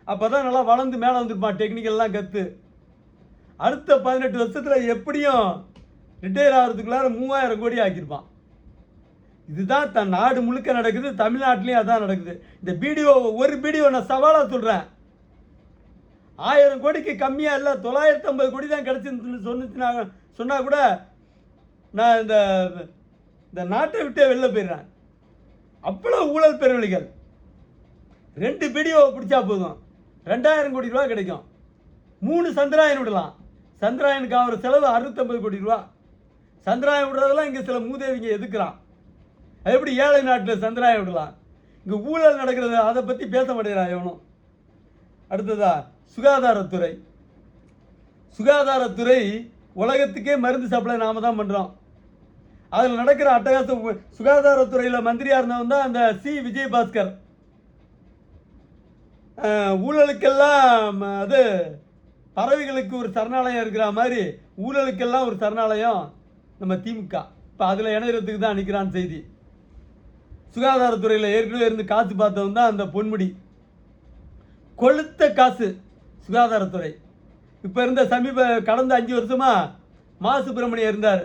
அப்போ தான் நல்லா வளர்ந்து மேலே வந்துருப்பான், டெக்னிக்கல்லாம் கற்று. அடுத்த 18 வருஷத்தில் எப்படியும் ரிட்டையர் ஆகிறதுக்குள்ளார 3000 கோடி ஆக்கியிருப்பான். இதுதான் தன் நாடு முழுக்க நடக்குது, தமிழ்நாட்டிலையும் அதான் நடக்குது. இந்த ஒரு பிடிஓ நான் சவாலாக சொல்கிறேன். 1000 கோடிக்கு கம்மியாக இல்லை, 950 கோடி தான் கிடச்சிருந்துன்னு சொன்னால் கூட நான் இந்த நாட்டை விட்டே வெளில போயிடுறேன். அவ்வளோ ஊழல் பெருவழிகள். 2 பிடிஓவை பிடிச்சா போதும் 2000 கோடி ரூபா கிடைக்கும். 3 சந்திராயன் விடலாம். சந்திராயனுக்கு ஆகிற செலவு 650 கோடி ரூபா. சந்திராயன் விடுறதெல்லாம் இங்கே சில மூதேவிங்க எதுக்குறான். அது எப்படி ஏழை நாட்டில் சந்திராயன் விடலாம்? இங்கே ஊழல் நடக்கிறது, அதை பற்றி பேச மாட்டேங்கிறான் எவனும். அடுத்ததா சுகாதாரத்துறை உலகத்துக்கே மருந்து சப்ளை நாம தான் பண்ணுறோம். அதில் நடக்கிற அட்டகாசம். சுகாதாரத்துறையில் மந்திரியாக இருந்தவன் தான் அந்த விஜயபாஸ்கர். ஊழலுக்கெல்லாம் அது பறவைகளுக்கு ஒரு சரணாலயம் இருக்கிற மாதிரி ஊழலுக்கெல்லாம் ஒரு சரணாலயம் நம்ம திமுக. இப்போ அதில் இணையறதுக்கு தான் நிற்கிறான் செய்தி. சுகாதாரத்துறையில் ஏற்கனவே இருந்து காசு பார்த்தவன் தான் அந்த பொன்முடி. கொளுத்த காசு சுகாதாரத்துறை. இப்போ இருந்த கடந்த 5 வருஷமா மா சுப்பிரமணியம் இருந்தார்.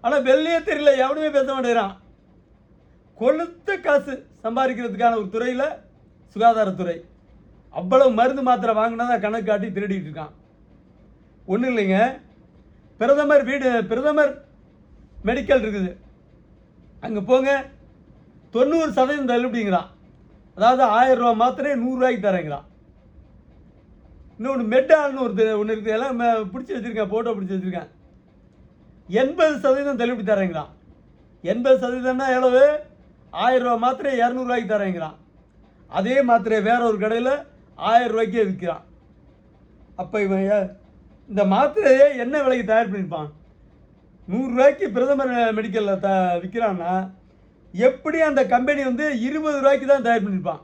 ஆனால் வெளியே தெரியல, எவனுமே பேச மாட்டேங்கிறான். கொளுத்த காசு சம்பாதிக்கிறதுக்கான ஒரு துறையில் சுகாதாரத்துறை. அவ்வளவு மருந்து மாத்திரை வாங்கினதான் கணக்கு காட்டி திருடிட்டு இருக்கான். ஒன்றும் இல்லைங்க, பிரதமர் மெடிக்கல் இருக்குது, அங்கே போங்க 90% தள்ளுபடிங்கிறான். அதாவது 1000 ரூபா மாத்திரை 100 ரூபாய்க்கு தரேங்கிறான். இன்னொன்று மெட்டால்னு ஒன்று இருக்குது, எல்லாம் பிடிச்சி வச்சுருக்கேன், ஃபோட்டோ பிடிச்சி வச்சுருக்கேன். 80% தள்ளுபடி தரேங்கிறான். 80%ன்னா எவ்வளவு? 1000 ரூபா மாத்திரை 200 ரூபாய்க்கு தரேங்கிறான். அதே மாத்திரை வேற ஒரு கடையில் 1000 ரூபாய்க்கே விற்கிறான். அப்போ இவன் இந்த மாத்திரையை என்ன விலைக்கு தயார் பண்ணியிருப்பான்? 100 ரூபாய்க்கு பிரதமர் மெடிக்கலில் விற்கிறான்னா எப்படி அந்த கம்பெனி 20 ரூபாய்க்கு தான் தயார் பண்ணியிருப்பான்.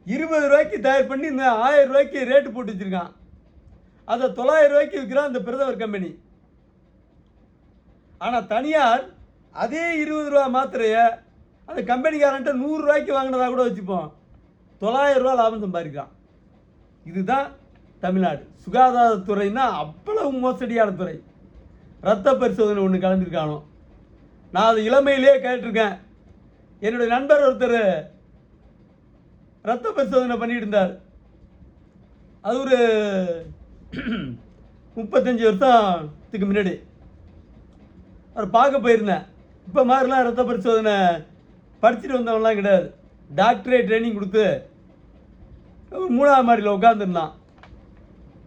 20 ரூபாய்க்கு தயார் பண்ணி இந்த 1000 ரூபாய்க்கு ரேட்டு போட்டு வச்சுருக்கான். அதை 900 ரூபாய்க்கு விற்கிறான் அந்த பிரதமர் கம்பெனி. ஆனால் தனியார் அதே 20 ரூபா மாத்திரையை அந்த கம்பெனிக்காரன்ட்ட 100 ரூபாய்க்கு வாங்கினதாக கூட வச்சுப்போம், 900 ரூபா லாபம் சம்பாதிக்கிறான். இதுதான் தமிழ்நாடு. சுகாதாரத்துறைன்னா அவ்வளவு மோசடியான துறை. ரத்த பரிசோதனை ஒன்று கலந்துருக்கானோ, நான் அது இளமையிலே கேட்டிருக்கேன். என்னுடைய நண்பர் ஒருத்தர் ரத்த பரிசோதனை பண்ணிட்டு இருந்தார். அது ஒரு 35 வருஷத்துக்கு முன்னாடி அவர் பார்க்க போயிருந்தேன். இப்போ மாதிரிலாம் ரத்த பரிசோதனை படிச்சுட்டு வந்தவங்களாம் கிடையாது. டாக்டரே ட்ரைனிங் கொடுத்து ஒரு 3ஆவது மாடியில் உட்காந்துருந்தான்.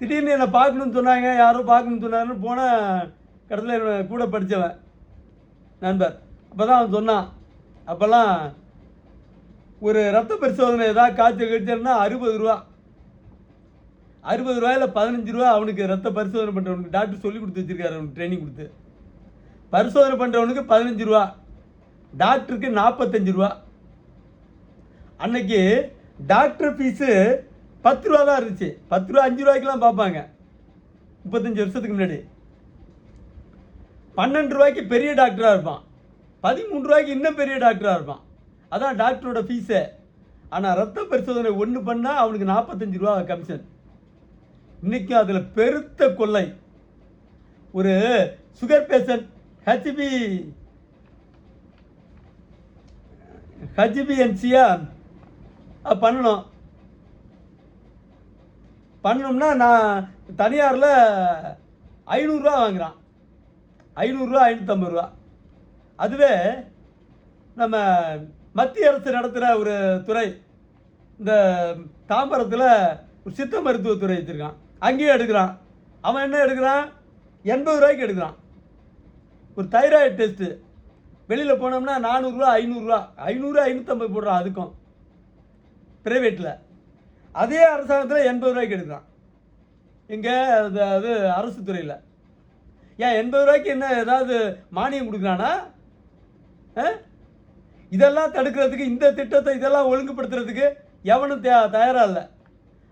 திடீர்னு என்னை பார்க்கணுன்னு சொன்னாங்க, யாரோ பார்க்கணுன்னு சொன்னாருன்னு போனால் கடைசியில் கூட படித்தவன் நண்பர். அப்போ தான் அவன் சொன்னான், அப்போல்லாம் ஒரு ரத்த பரிசோதனை ஏதாவது காய்ச்சல் கழிச்சல்னா 60 ரூபா. 60 ரூபாயில் 15 ரூபா அவனுக்கு ரத்த பரிசோதனை பண்ணுறவனுக்கு டாக்டர் சொல்லி கொடுத்து வச்சுருக்காரு. அவனுக்கு ட்ரைனிங் கொடுத்து பரிசோதனை பண்ணுறவனுக்கு 15 ரூபா, டாக்டருக்கு 45 ரூபா. அன்னைக்கு டாக்டர் ஃபீஸு 10 ரூபா தான் இருந்துச்சு. 10 ரூபா 5 ரூபாய்க்கெலாம் பார்ப்பாங்க 35 வருஷத்துக்கு முன்னாடி. 12 ரூபாய்க்கு பெரிய டாக்டராக இருப்பான், 13 ரூபாய்க்கு இன்னும் பெரிய டாக்டராக இருப்பான். அதான் டாக்டரோட ஃபீஸு. ஆனால் ரத்த பரிசோதனை ஒன்று பண்ணால் அவனுக்கு 45 ரூபா கமிஷன். இன்றைக்கும் அதில் பெருத்த கொள்ளை. ஒரு சுகர் பேஷண்ட் ஹெச்பிஎன்சியாக பண்ணணும்னா நான் தனியாரில் 500 ரூபா வாங்குகிறான். 500 ரூபா 550 ரூபா. அதுவே நம்ம மத்திய அரசு நடத்துகிற ஒரு துறை, இந்த தாம்பரத்தில் ஒரு சித்த மருத்துவத்துறை வச்சுருக்கான், அங்கேயும் எடுக்கிறான். அவன் என்ன எடுக்கிறான்? 80 ரூபாய்க்கு எடுக்கிறான். ஒரு தைராய்டு டெஸ்ட்டு வெளியில் போனோம்னா 400 ரூபா 500 ரூபா, 500 550 போடுறான். அதுக்கும் ப்ரைவேட்டில். அதே அரசாங்கத்தில் 80 ரூபாய்க்கு எடுக்கிறான். இங்கே அது அரசு துறையில். ஏன் 80 ரூபாய்க்கு என்ன ஏதாவது மானியம் கொடுக்குறானா? இதெல்லாம் தடுக்கிறதுக்கு, இந்த திட்டத்தை இதெல்லாம் ஒழுங்குபடுத்துறதுக்கு எவனும் தயாராக இல்லை.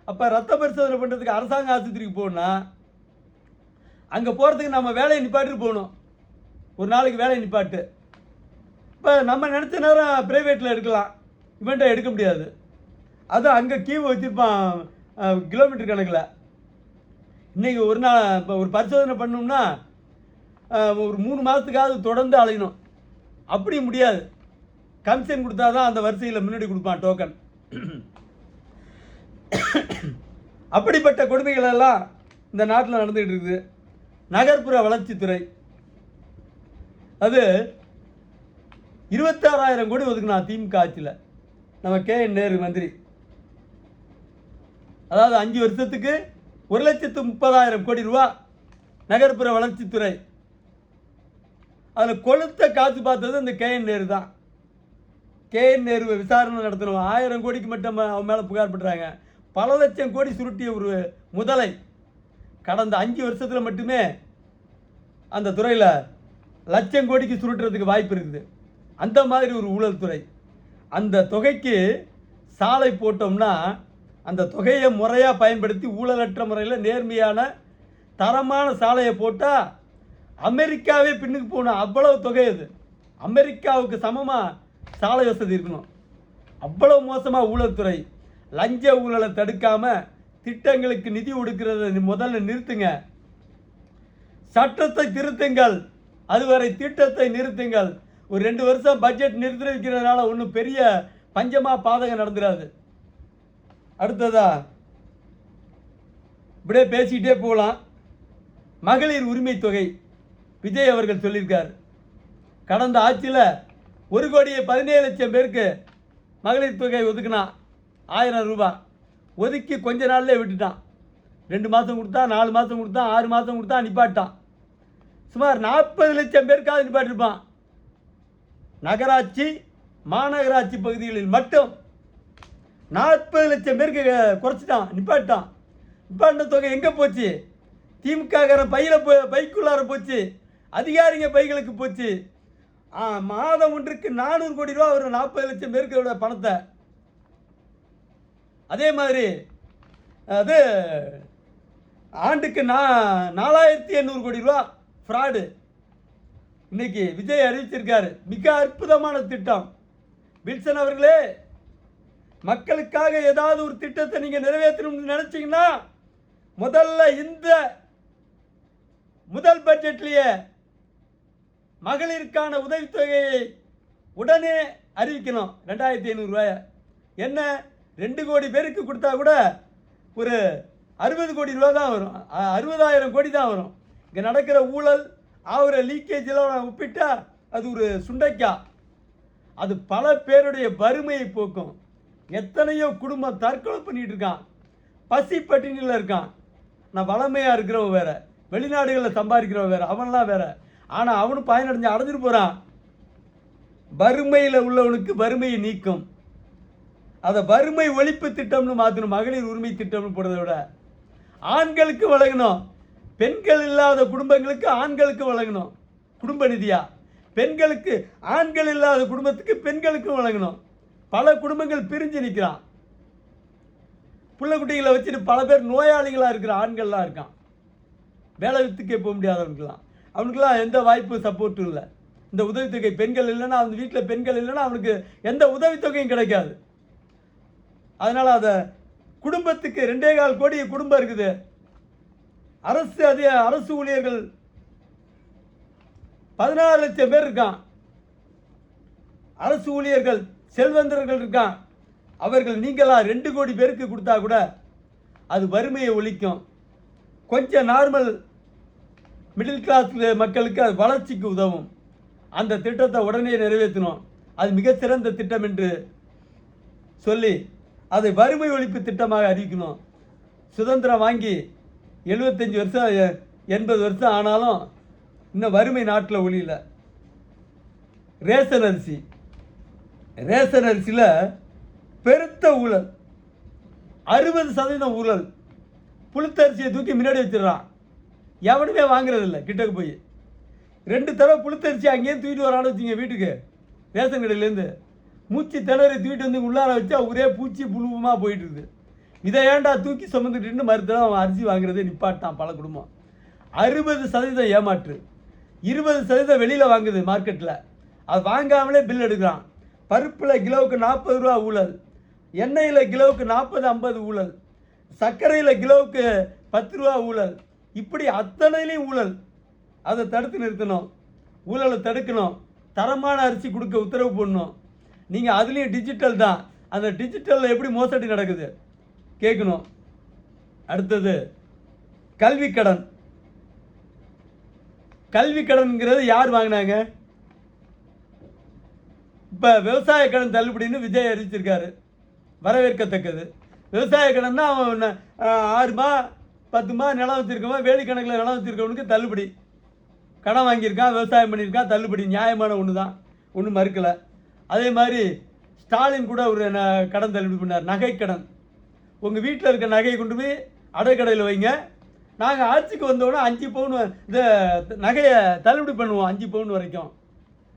அப்போ ரத்த பரிசோதனை பண்ணுறதுக்கு அரசாங்க ஆஸ்பத்திரிக்கு போகணும்னா அங்கே போகிறதுக்கு நம்ம வேலையை நிப்பாட்டு போகணும். ஒரு நாளைக்கு வேலையை நிப்பாட்டு. இப்போ நம்ம நினச்ச நேரம் ப்ரைவேட்டில் எடுக்கலாம், இவன்ட்ட எடுக்க முடியாது. அது அங்கே கியூ வச்சுருப்பான் கிலோமீட்டர் கணக்கில். இன்றைக்கி ஒரு நாள் இப்போ ஒரு பரிசோதனை பண்ணோம்னா ஒரு 3 மாதத்துக்காவது தொடர்ந்து அலையணும். அப்படி முடியாது. கமிஷன் கொடுத்தா தான் அந்த வரிசையில் முன்னாடி கொடுப்பான் டோக்கன். அப்படிப்பட்ட கொடுமைகள் எல்லாம் இந்த நாட்டில் நடந்துகிட்டு இருக்குது. நகர்ப்புற வளர்ச்சித்துறை அது 26,000 கோடி ஒதுக்குனா திமுக ஆட்சியில். நம்ம KN நேரு மந்திரி. அதாவது 5 வருஷத்துக்கு 1,30,000 கோடி ரூபா நகர்ப்புற வளர்ச்சித்துறை. அதில் கொளுத்த காசு பார்த்தது இந்த KN நேரு தான். KN நேருவை விசாரணை நடத்தணும். 1000 கோடிக்கு மட்டும் அவன் மேலே புகார் பண்ணுறாங்க. பல லட்சம் கோடி சுருட்டிய ஒரு முதலை கடந்த 5 வருஷத்தில் மட்டுமே அந்த துறையில் லட்சம் கோடிக்கு சுருட்டுறதுக்கு வாய்ப்பு இருக்குது. அந்த மாதிரி ஒரு ஊழல் துறை. அந்த தொகைக்கு சாலை போட்டோம்னா அந்த தொகையை முறையாக பயன்படுத்தி ஊழலற்ற முறையில் நேர்மையான தரமான சாலையை போட்டால் அமெரிக்காவே பின்னுக்கு போகணும். அவ்வளவு தொகை அது. அமெரிக்காவுக்கு சமமாக சாலை வசதி இருக்கணும். அவ்வளவு மோசமாக ஊழல்துறை. லஞ்ச ஊழலை தடுக்காமல் திட்டங்களுக்கு நிதி ஒடுக்கிறத முதல்ல நிறுத்துங்க. சட்டத்தை திருத்துங்கள். அதுவரை திட்டத்தை நிறுத்துங்கள். ஒரு 2 வருஷம் பட்ஜெட் நிறுத்தி வைக்கிறதுனால ஒன்றும் பெரிய பஞ்சமாக பாதகம் நடந்துடாது. அடுத்ததா இப்படியே பேசிக்கிட்டே போகலாம். மகளிர் உரிமை தொகை விஜய் அவர்கள் சொல்லியிருக்கார். கடந்த ஆட்சியில் 1,17,00,000 பேருக்கு மகளிர் தொகை ஒதுக்குனா 1000 ரூபாய் ஒதுக்கி கொஞ்ச நாள்லேயே விட்டுட்டான். 2 மாதம் கொடுத்தா, 4 மாதம் கொடுத்தா, 6 மாதம் கொடுத்தா நிப்பாட்டான். சுமார் 40 லட்சம் பேருக்காவது நிப்பாட்டிருப்பான். நகராட்சி மாநகராட்சி பகுதிகளில் மட்டும் 40 லட்சம் பேருக்கு குறைச்சிட்டான், நிப்பாட்டான். நிப்பாட்டின தொகை எங்கே போச்சு? திமுக பைக்குள்ளார போச்சு, அதிகாரிங்க பைகளுக்கு போச்சு. மாதம் ஒன்றுக்கு 400 கோடி ரூபா வரும் 40 லட்சம் பேருக்கு பணத்தை. அதே மாதிரி அது ஆண்டுக்கு 4800 கோடி ரூபா ஃப்ராடு இன்னைக்கு விஜய் அறிவிச்சிருக்காரு. மிக அற்புதமான திட்டம். வில்சன் அவர்களே, மக்களுக்காக ஏதாவது ஒரு திட்டத்தை நீங்க நிறைவேற்றணும்னு நினைச்சீங்கன்னா முதல்ல இந்த முதல் பட்ஜெட்லேயே மகளிருக்கான உதவித்தொகையை உடனே அறிவிக்கணும். 2500 ரூபாய். என்ன 2 கோடி பேருக்கு கொடுத்தா கூட ஒரு 60 கோடி ரூபா தான் வரும். 60,000 கோடி தான் வரும். இங்கே நடக்கிற ஊழல் ஆகிற லீக்கேஜெல்லாம் ஒப்பிட்டா அது ஒரு சுண்டைக்காய். அது பல பேருடைய வறுமையை போக்கும். எத்தனையோ குடும்பம் தற்கொலை பண்ணிட்டு இருக்கான், பசி பட்டினியில் இருக்கான். நான் வளமையாக இருக்கிறவன் வேற, வெளிநாடுகளில் சம்பாதிக்கிறவன் வேற, அவன்லாம் வேற. ஆனால் அவனும் அடைஞ்சிட்டு போகிறான். வறுமையில் உள்ளவனுக்கு வறுமையை நீக்கும். அதை வறுமை ஒழிப்பு திட்டம்னு மாற்றணும். மகளிர் உரிமை திட்டம்னு போடுறதை விட ஆண்களுக்கு வழங்கணும். பெண்கள் இல்லாத குடும்பங்களுக்கு ஆண்களுக்கு வழங்கணும் குடும்ப நிதியா. பெண்களுக்கு, ஆண்கள் இல்லாத குடும்பத்துக்கு பெண்களுக்கும் வழங்கணும். பல குடும்பங்கள் பிரிஞ்சு நிற்கிறான். பிள்ளை குட்டிகளை வச்சுட்டு பல பேர் நோயாளிகளாக இருக்கிற ஆண்கள்லாம் இருக்கான். வேலை வித்துக்கே போக முடியாதவனுக்கெல்லாம், அவனுக்கெல்லாம் எந்த வாய்ப்பு சப்போர்ட்டும் இல்லை. இந்த உதவித்தொகை பெண்கள் இல்லைன்னா, அவன் வீட்டில் பெண்கள் இல்லைன்னா அவனுக்கு எந்த உதவித்தொகையும் கிடைக்காது. அதனால் அதை குடும்பத்துக்கு 2.25 கோடி குடும்பம் இருக்குது. அரசு ஊழியர்கள் 16 லட்சம் பேர் இருக்கான். அரசு ஊழியர்கள் செல்வந்தர்கள் இருக்கான். அவர்கள் நீங்களா 2 கோடி பேருக்கு கொடுத்தா கூட அது வறுமையை ஒழிக்கும். கொஞ்சம் நார்மல் மிடில் கிளாஸ் மக்களுக்கு அது வளர்ச்சிக்கு உதவும். அந்த திட்டத்தை உடனே நிறைவேற்றணும். அது மிக சிறந்த திட்டம் என்று சொல்லி அதை வறுமை ஒழிப்பு திட்டமாக அறிவிக்கணும். சுதந்திரம் வாங்கி 75 வருஷம் 80 வருஷம் ஆனாலும் இன்னும் வறுமை நாட்டில் ஒழியல. ரேஷன் அரிசியில் பெருத்த ஊழல், 60% ஊழல். புழுத்தரிசியை தூக்கி முன்னாடி வச்சிடறான். எவனுமே வாங்குறதில்லை. கிட்டக்கு போய் 2 தடவை புழுத்தரிசி அங்கேயும் தூக்கிட்டு வரான்னு வச்சுங்க வீட்டுக்கு, ரேஷன் கடையிலேருந்து மூச்சு திணறி தூக்கிட்டு வந்து உள்ளார வச்சா ஒரே பூச்சி புழுவமாக போயிட்டு இருக்குது. இதை ஏன்டா தூக்கி சுமந்துட்டு மறுத்தடம் அவன் அரிசி வாங்குறதே நிப்பாட்டான் பல குடும்பம். 60% ஏமாற்று, 20% வெளியில் வாங்குது மார்க்கெட்டில். அது வாங்காமலே பில் எடுக்கிறான். பருப்பில் கிலோவுக்கு 40 ரூபா ஊழல், எண்ணெயில் கிலோவுக்கு 40-50 ஊழல், சர்க்கரையில் கிலோவுக்கு 10 ரூபா ஊழல். இப்படி அத்தனையிலையும் ஊழல். அதை தடுத்து நிறுத்தணும். ஊழலை தடுக்கணும். தரமான அரிசி கொடுக்க உத்தரவு போடணும். நீங்கள் அதுலேயும் டிஜிட்டல் தான். அந்த டிஜிட்டலில் எப்படி மோசடி நடக்குது கேட்கணும். அடுத்தது கல்வி கடன். கல்வி கடன்ங்கிறது யார் வாங்கினாங்க? இப்போ விவசாய கடன் தள்ளுபடின்னு விஜய் அறிவிச்சிருக்காரு. வரவேற்கத்தக்கது. விவசாய கடன் தான் அவன் 6 10 நிலம் வச்சுருக்கவன், வேலி கணக்கில் நிலம் வச்சுருக்கவனுக்கு தள்ளுபடி. கடன் வாங்கியிருக்கான், விவசாயம் பண்ணியிருக்கான், தள்ளுபடி. நியாயமான ஒன்று தான், ஒன்றும் மறுக்கலை. அதே மாதிரி ஸ்டாலின் கூட ஒரு கடன் தள்ளுபடி பண்ணார், நகைக்கடன். உங்கள் வீட்டில் இருக்க நகையை கொண்டு போய் அடைக்கடையில் வைங்க, நாங்கள் ஆட்சிக்கு வந்தோடனே 5 பவுன் இந்த நகையை தள்ளுபடி பண்ணுவோம், 5 பவுன் வரைக்கும்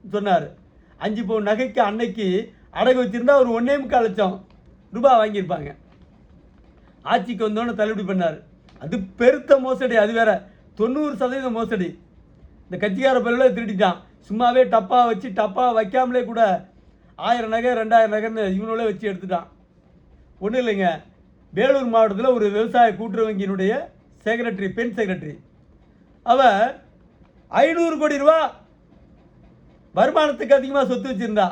சொன்னார். 5 பவுன் நகைக்கு அன்னைக்கு அடகு வச்சுருந்தா ஒரு 1.25 லட்சம் ரூபாய் வாங்கியிருப்பாங்க. ஆட்சிக்கு வந்தோன்னு தள்ளுபடி பண்ணார். அது பெருத்த மோசடி. அது வேற 90% மோசடி. இந்த கட்சிக்கார பயில திருடிட்டான். சும்மாவே டப்பா வச்சு டப்பா வைக்காமலே கூட 1000 நகை 2000 நகைன்னு இவனோட வச்சு எடுத்துட்டான். ஒன்றும் இல்லைங்க, வேலூர் மாவட்டத்தில் ஒரு விவசாய கூட்டுறவு வங்கியினுடைய செக்ரட்டரி, பெண் செக்ரட்டரி, அவ 500 கோடி ரூபா வருமானத்துக்கு அதிகமாக சொத்து வச்சிருந்தா.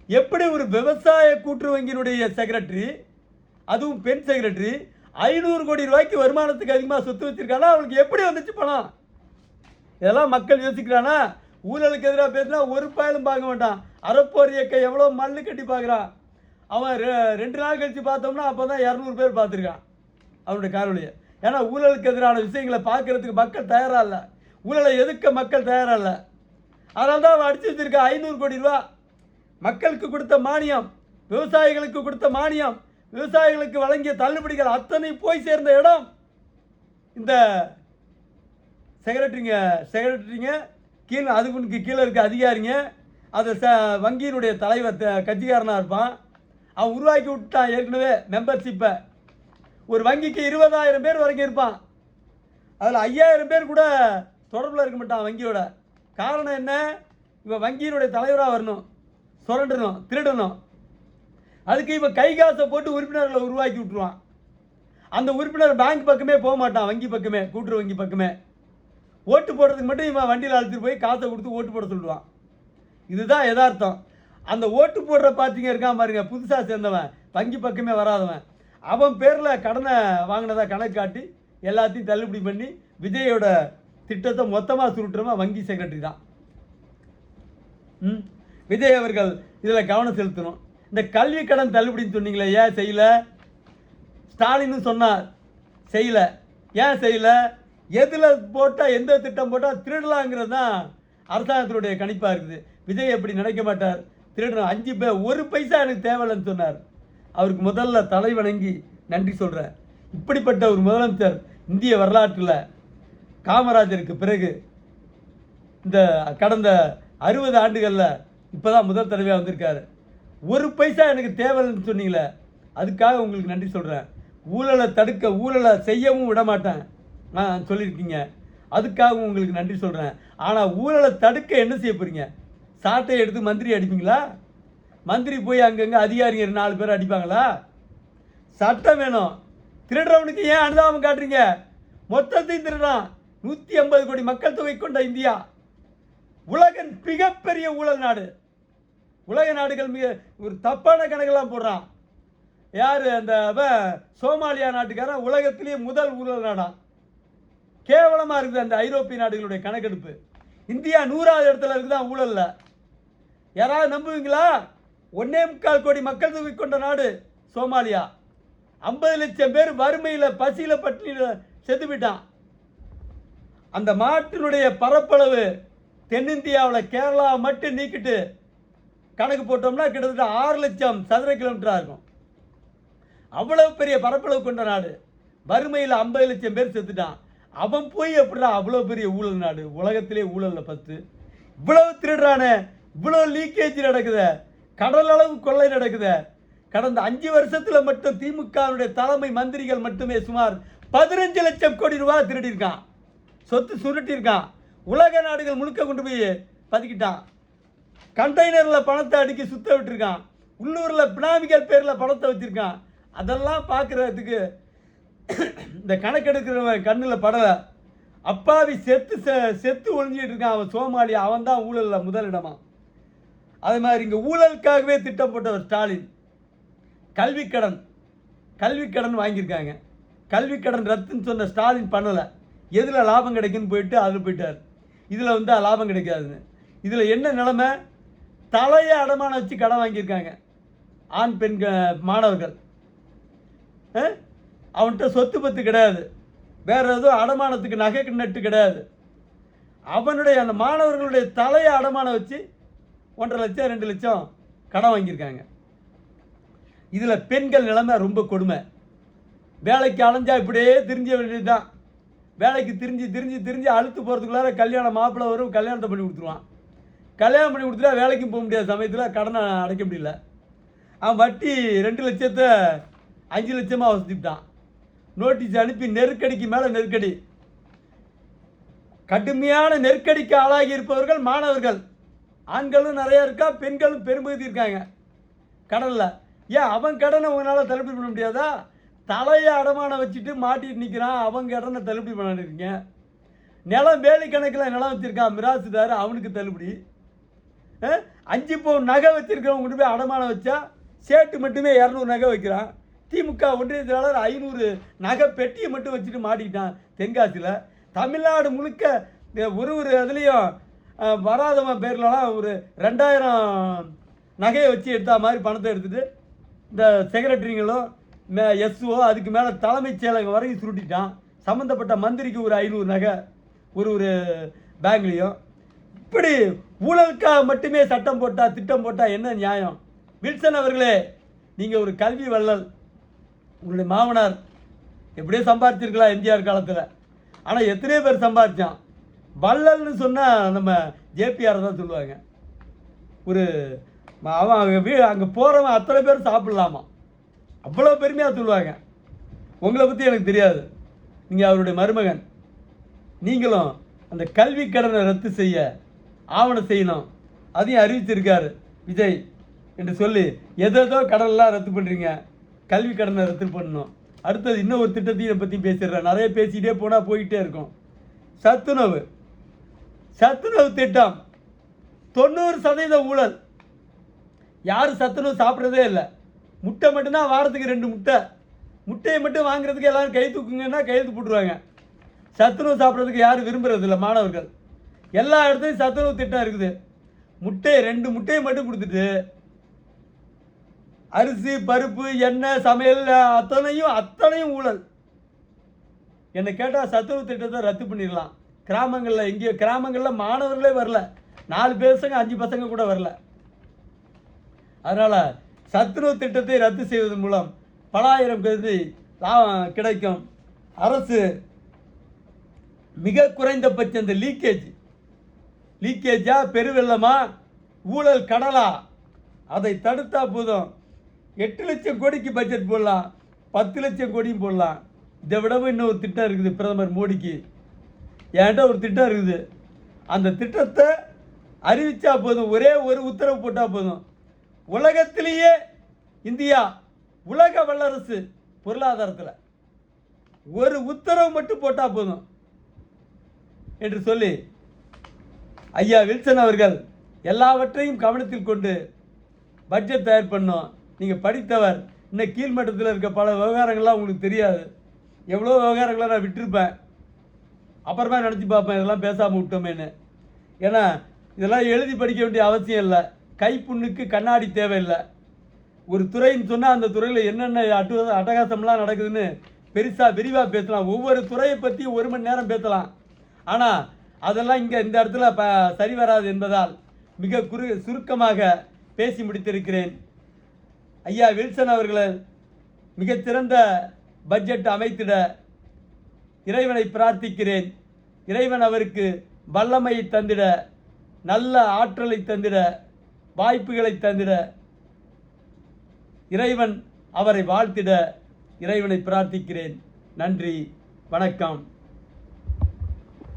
எப்படி ஒரு விவசாய கூட்டுறவு வங்கியினுடைய செக்ரட்டரி, அதுவும் பெண் செக்ரட்டரி, 500 கோடி ரூபாய்க்கு வருமானத்துக்கு அதிகமாக சொத்து வச்சிருக்கானா? அவளுக்கு எப்படி வந்துச்சு பணம்? இதெல்லாம் மக்கள் யோசிக்கிறானா? ஊழலுக்கு எதிராக பேசினா ஒரு பாயிலும் பார்க்க மாட்டான். அறப்போர் இயக்கம் எவ்வளோ மல்லு கட்டி பார்க்குறான். அவன் 2 நாள் கழித்து பார்த்தோம்னா அப்போ தான் 200 பேர் பார்த்துருக்கான் அவனுடைய காணொலியை. ஏன்னா ஊழலுக்கு எதிரான விஷயங்களை பார்க்கறதுக்கு மக்கள் தயாராக இல்லை. ஊழலை எதிர்க்க மக்கள் தயாராக இல்லை. அதனால தான் அவன் அடிச்சு வச்சிருக்கா 500 கோடி ரூபா. மக்களுக்கு கொடுத்த மானியம், விவசாயிகளுக்கு கொடுத்த மானியம், விவசாயிகளுக்கு வழங்கிய தள்ளுபடிகள் அத்தனை போய் சேர்ந்த இடம் இந்த செக்ரட்டரிங்க கீழே, அதுக்கு கீழே இருக்க அதிகாரிங்க, அது வங்கியினுடைய தலைவர் கட்சிக்காரனாக இருப்பான். அவன் உருவாக்கி விட்டான் ஏற்கனவே மெம்பர்ஷிப்பை. ஒரு வங்கிக்கு 20,000 பேர் வரைக்கும் இருப்பான். அதில் 5,000 பேர் கூட தொடர்பில் இருக்க மாட்டான் வங்கியோட. காரணம் என்ன? இவன் வங்கியினுடைய தலைவராக வரணும், சுரண்டணும், திருடணும். அதுக்கு இவன் கை காசை போட்டு உறுப்பினர்களை உருவாக்கி விட்டுருவான். அந்த உறுப்பினர் பேங்க் பக்கமே போக மாட்டான், வங்கி பக்கமே, கூட்டுறவு வங்கி பக்கமே. ஓட்டு போடுறதுக்கு மட்டும் இவன் வண்டியில் அழைச்சிட்டு போய் காசை கொடுத்து ஓட்டு போட சொல்லுவான். இதுதான் யதார்த்தம். அந்த ஓட்டு போடுற பார்ட்டிங்க இருக்கான் பாருங்க, புதுசாக சேர்ந்தவன், வங்கி பக்கமே வராதவன், அவன் பேரில் கடனை வாங்கினதா கணக்கு காட்டி எல்லாத்தையும் தள்ளுபடி பண்ணி விஜயோட திட்டத்தை மொத்தமாக சுருட்டுறவன் வங்கி செக்ரட்டரி தான். விஜய் அவர்கள் இதில் கவனம் செலுத்தணும். இந்த கல்வி கடன் தள்ளுபடின்னு சொன்னீங்களே, ஏன் செய்யலை? ஸ்டாலின்னு சொன்னார், செய்யலை. ஏன் செய்யலை? எதில் போட்டால், எந்த திட்டம் போட்டால் திருடலாங்கிறது தான் அரசாங்கத்தினுடைய கணிப்பாக இருக்குது. விஜய் எப்படி நினைக்க மாட்டார், திருடணும் 5 1 பைசா எனக்கு தேவையில்லைன்னு சொன்னார். அவருக்கு முதல்ல தலை வணங்கி நன்றி சொல்கிறேன். இப்படிப்பட்ட ஒரு முதலமைச்சர் இந்திய வரலாற்றில் காமராஜருக்கு பிறகு இந்த கடந்த 60 ஆண்டுகளில் இப்போ தான் முதல் தடவையாக வந்திருக்காரு. 1 பைசா எனக்கு தேவையில்லைன்னு சொன்னீங்களே, அதுக்காக உங்களுக்கு நன்றி சொல்கிறேன். ஊழலை தடுக்க, ஊழலை செய்யவும் விட மாட்டேன் நான் சொல்லியிருக்கீங்க, அதுக்காகவும் உங்களுக்கு நன்றி சொல்கிறேன். ஆனால் ஊழலை தடுக்க என்ன செய்ய போகிறீங்க? சாட்டை எடுத்து மந்திரி அடிப்பீங்களா? மந்திரி போய் அங்கங்கே அதிகாரிங்க 4 பேர் அடிப்பாங்களா? சட்டம் வேணும். திருடுறவனுக்கு ஏன் அனுதாபம் காட்டுறீங்க? மொத்தத்தையும் திருடுறான். 150 கோடி மக்கள் தொகை கொண்ட இந்தியா உலகின் மிகப்பெரிய ஊழல் நாடு. உலக நாடுகள் மிக ஒரு தப்பான கணக்கெல்லாம் போடுறான். யார்? அந்த சோமாலியா நாட்டுக்காரன் உலகத்திலேயே முதல் ஊழல் நாடான். கேவலமாக இருக்குது அந்த ஐரோப்பிய நாடுகளுடைய கணக்கெடுப்பு. இந்தியா 100வது இடத்துல இருக்குதான் ஊழல்ல. யாராவது நம்புவீங்களா? 1.25 கோடி மக்கள் தொகை கொண்ட நாடு சோமாலியா. 50 லட்சம் பேர் வறுமையில், பசியில், பட்டினியில் செத்து போயிட்டான். அந்த நாட்டினுடைய பரப்பளவு தென்னிந்தியாவில் கேரளா மட்டும் நீக்கிட்டு கணக்கு போட்டோம்னா கிட்டத்தட்ட 6 லட்சம் சதுர கிலோமீட்டராக இருக்கும். அவ்வளவு பெரிய பரப்பளவு கொண்ட நாடு. வறுமையில் 50 லட்சம் பேர் செத்துட்டான். அவன் போய் எப்படா அவ்வளோ பெரிய ஊழல் நாடு, உலகத்திலே ஊழலில் 10, இவ்வளவு திருடுறானே, இவ்வளோ லீக்கேஜ் நடக்குது, கடல் அளவு கொள்ளை நடக்குது. கடந்த 5 வருஷத்தில் மட்டும் திமுகவுடைய தலைமை மந்திரிகள் மட்டுமே சுமார் 15 லட்சம் கோடி ரூபாய் திருடியிருக்கான், சொத்து சுருட்டியிருக்கான். உலக நாடுகள் முழுக்க கொண்டு போய் பதுக்கிட்டான். கண்டெய்னரில் பணத்தை அடுக்கி சுத்த விட்டுருக்கான். உள்ளூரில் பினாமிகள் பேரில் பணத்தை வச்சுருக்கான். அதெல்லாம் பார்க்குறதுக்கு இந்த கணக்கெடுக்கிறவன் கண்ணில் படலை. அப்பாவி செத்து ஒழிஞ்சிட்டு இருக்கான் அவன் சோமாலியா. அவன் தான் ஊழலில் முதலிடமா. அதே மாதிரி இங்கே ஊழலுக்காகவே திட்டம் போட்டவர் ஸ்டாலின். கல்விக்கடன் வாங்கியிருக்காங்க. கல்விக்கடன் ரத்துன்னு சொன்ன ஸ்டாலின் பண்ணலை. எதில் லாபம் கிடைக்குன்னு போயிட்டு அதில் போயிட்டார். இதில் வந்து லாபம் கிடைக்காதுன்னு. இதில் என்ன நிலைமை? தலையை அடமானம் வச்சு கடன் வாங்கியிருக்காங்க ஆண் பெண் மாணவர்கள். அவன்கிட்ட சொத்து பத்து கிடையாது, வேற எதுவும் அடமானத்துக்கு நகை நட்டு கிடையாது. அவனுடைய அந்த மாணவர்களுடைய தலையை அடமானம் வச்சு 1.5 லட்சம் 2 லட்சம் கடன் வாங்கியிருக்காங்க. இதில் பெண்கள் நிலைமை ரொம்ப கொடுமை. வேலைக்கு அலைஞ்சா இப்படியே திரிஞ்ச வேண்டியதுதான். வேலைக்கு திரிஞ்சு அழுத்து போகிறதுக்குள்ளார கல்யாணம் மாப்பிள்ளை வரும், கல்யாணத்தை பண்ணி கொடுத்துருவான். கல்யாணம் பண்ணி கொடுத்துட்டா வேலைக்கும் போக முடியாத சமயத்தில் கடனை அடைக்க முடியல. அவன் வட்டி 2 லட்சத்தை 5 லட்சமாக வசதிட்டான். நோட்டீஸ் அனுப்பி நெருக்கடிக்கு மேலே நெருக்கடி. கடுமையான நெருக்கடிக்கு ஆளாகி இருப்பவர்கள் மாணவர்கள். ஆண்களும் நிறையா இருக்கா, பெண்களும் பெரும்பகுதி இருக்காங்க கடனில். ஏன் அவன் கடனை உங்களால் தள்ளுபடி பண்ண முடியாதா? தலையை அடமானம் வச்சுட்டு மாட்டிட்டு நிற்கிறான், அவங்க கடனை தள்ளுபடி பண்ணிருக்கீங்க. நிலம் வேலி கணக்கில் நிலம் வச்சுருக்கான் மிராசுதார், அவனுக்கு தள்ளுபடி. 5 பவுன் நகை வச்சுருக்கிறவங்க கொண்டு போய் அடமானம் வச்சா சேட்டு மட்டுமே 200 நகை வைக்கிறான். திமுக ஒன்றிய செயலாளர் 500 நகை பெட்டியை மட்டும் வச்சுட்டு மாட்டிக்கிட்டான் தென்காசியில். தமிழ்நாடு முழுக்க ஒரு இதுலேயும் வராதவன் பேர்லலாம் ஒரு 2000 நகையை வச்சு எடுத்தா மாதிரி பணத்தை எடுத்துகிட்டு இந்த செக்ரட்டரிங்களும் எஸ்ஓ அதுக்கு மேலே தலைமைச் செயலகம் வரைக்கும் சுருட்டிட்டான். சம்மந்தப்பட்ட மந்திரிக்கு ஒரு 500 நகை ஒரு பேங்க்லேயும். இப்படி ஊழலுக்காக மட்டுமே சட்டம் போட்டால் திட்டம் போட்டால் என்ன நியாயம்? வில்சன் அவர்களே, நீங்கள் ஒரு கல்வி வள்ளல். உங்களுடைய மாமனார் எப்படியோ சம்பாதிச்சிருக்கலாம் எம்ஜிஆர் காலத்தில். ஆனால் எத்தனையோ பேர் சம்பாதிச்சான். வள்ளல்னு சொன்னால் நம்ம ஜேபிஆர் தான் சொல்லுவாங்க. ஒரு அவன் அங்கே போகிறவன் அத்தனை பேர் சாப்பிட்லாமா, அவ்வளோ பெருமையாக சொல்லுவாங்க. உங்களை பற்றி எனக்கு தெரியாது, நீங்கள் அவருடைய மருமகன். நீங்களும் அந்த கல்வி கடனை ரத்து செய்ய ஆவணம் செய்யணும், அதையும் அறிவிச்சிருக்காரு விஜய் என்று சொல்லி எதோ கடனெல்லாம் ரத்து பண்ணுறீங்க, கல்வி கடனை ரத்து பண்ணணும். அடுத்தது இன்னும் ஒரு திட்டத்தையும் பற்றி பேசிடுறேன். நிறைய பேசிகிட்டே போனால் போய்கிட்டே இருக்கும். சத்துணவு திட்டம் 90% ஊழல். யாரும் சத்துணவு சாப்பிட்றதே இல்லை. முட்டை மட்டும்தான், வாரத்துக்கு 2 முட்டை. முட்டையை மட்டும் வாங்குறதுக்கு எல்லோரும் கை தூக்குங்கன்னா கையெழுத்து போட்டுருவாங்க. சத்துணவு சாப்பிட்றதுக்கு யாரும் விரும்புறது இல்லை மாணவர்கள். எல்லா இடத்துலையும் சத்துணவு திட்டம் இருக்குது. 2 முட்டையை மட்டும் கொடுத்துட்டு அரிசி பருப்பு எண்ணெய் சமையல் அத்தனையும் ஊழல். என்னை கேட்டால் சத்துணவு திட்டத்தை ரத்து பண்ணிடலாம். கிராமங்களில் மாணவர்களே வரல, 4 பசங்க 5 பசங்க கூட வரல. அதனால் சத்துணவு திட்டத்தை ரத்து செய்வதன் மூலம் பல ஆயிரம் பேருக்கு லாபம் கிடைக்கும். அரசு மிக குறைந்தபட்சம் இந்த லீக்கேஜா பெருவெள்ளமா ஊழல் கடலா அதை தடுத்தா போதும். 8 லட்சம் கோடிக்கு பட்ஜெட் போடலாம், 10 லட்சம் கோடியும் போடலாம். இதை விடவும் இன்னொரு திட்டம் இருக்குது பிரதமர் மோடிக்கு. என்கிட்ட ஒரு திட்டம் இருக்குது. அந்த திட்டத்தை அறிவித்தா போதும், ஒரே ஒரு உத்தரவு போட்டால் போதும். உலகத்திலேயே இந்தியா உலக வல்லரசு பொருளாதாரத்தில் ஒரு உத்தரவு மட்டும் போட்டால் போதும் என்று சொல்லி ஐயா வில்சன் அவர்கள் எல்லாவற்றையும் கவனத்தில் கொண்டு பட்ஜெட் தயார் பண்ணோம். நீங்கள் படித்தவர், இன்னும் கீழ்மட்டத்தில் இருக்க பல விவகாரங்கள்லாம் உங்களுக்கு தெரியாது. எவ்வளோ விவகாரங்களை நான் விட்டுருப்பேன், அப்புறமா நினச்சி பார்ப்பேன் இதெல்லாம் பேசாமல் விட்டோமேன்னு. ஏன்னா இதெல்லாம் எழுதி படிக்க வேண்டிய அவசியம் இல்லை. கைப்புண்ணுக்கு கண்ணாடி தேவையில்லை. ஒரு துறைன்னு சொன்னால் அந்த துறையில் என்னென்ன அட்டகாசம்லாம் நடக்குதுன்னு பெருசாக விரிவாக பேசலாம். ஒவ்வொரு துறையை பற்றி 1 மணி நேரம் பேசலாம். ஆனால் அதெல்லாம் இந்த இடத்துல சரி வராது என்பதால் மிக சுருக்கமாக பேசி முடித்திருக்கிறேன். ஐயா வில்சன் அவர்களை மிகச்சிறந்த பட்ஜெட் அமைத்திட இறைவனை பிரார்த்திக்கிறேன். இறைவன் அவருக்கு வல்லமையை தந்திட, நல்ல ஆற்றலை தந்திட, வாய்ப்புகளை தந்திட இறைவன் அவரை வாழ்த்திட இறைவனை பிரார்த்திக்கிறேன். நன்றி, வணக்கம்.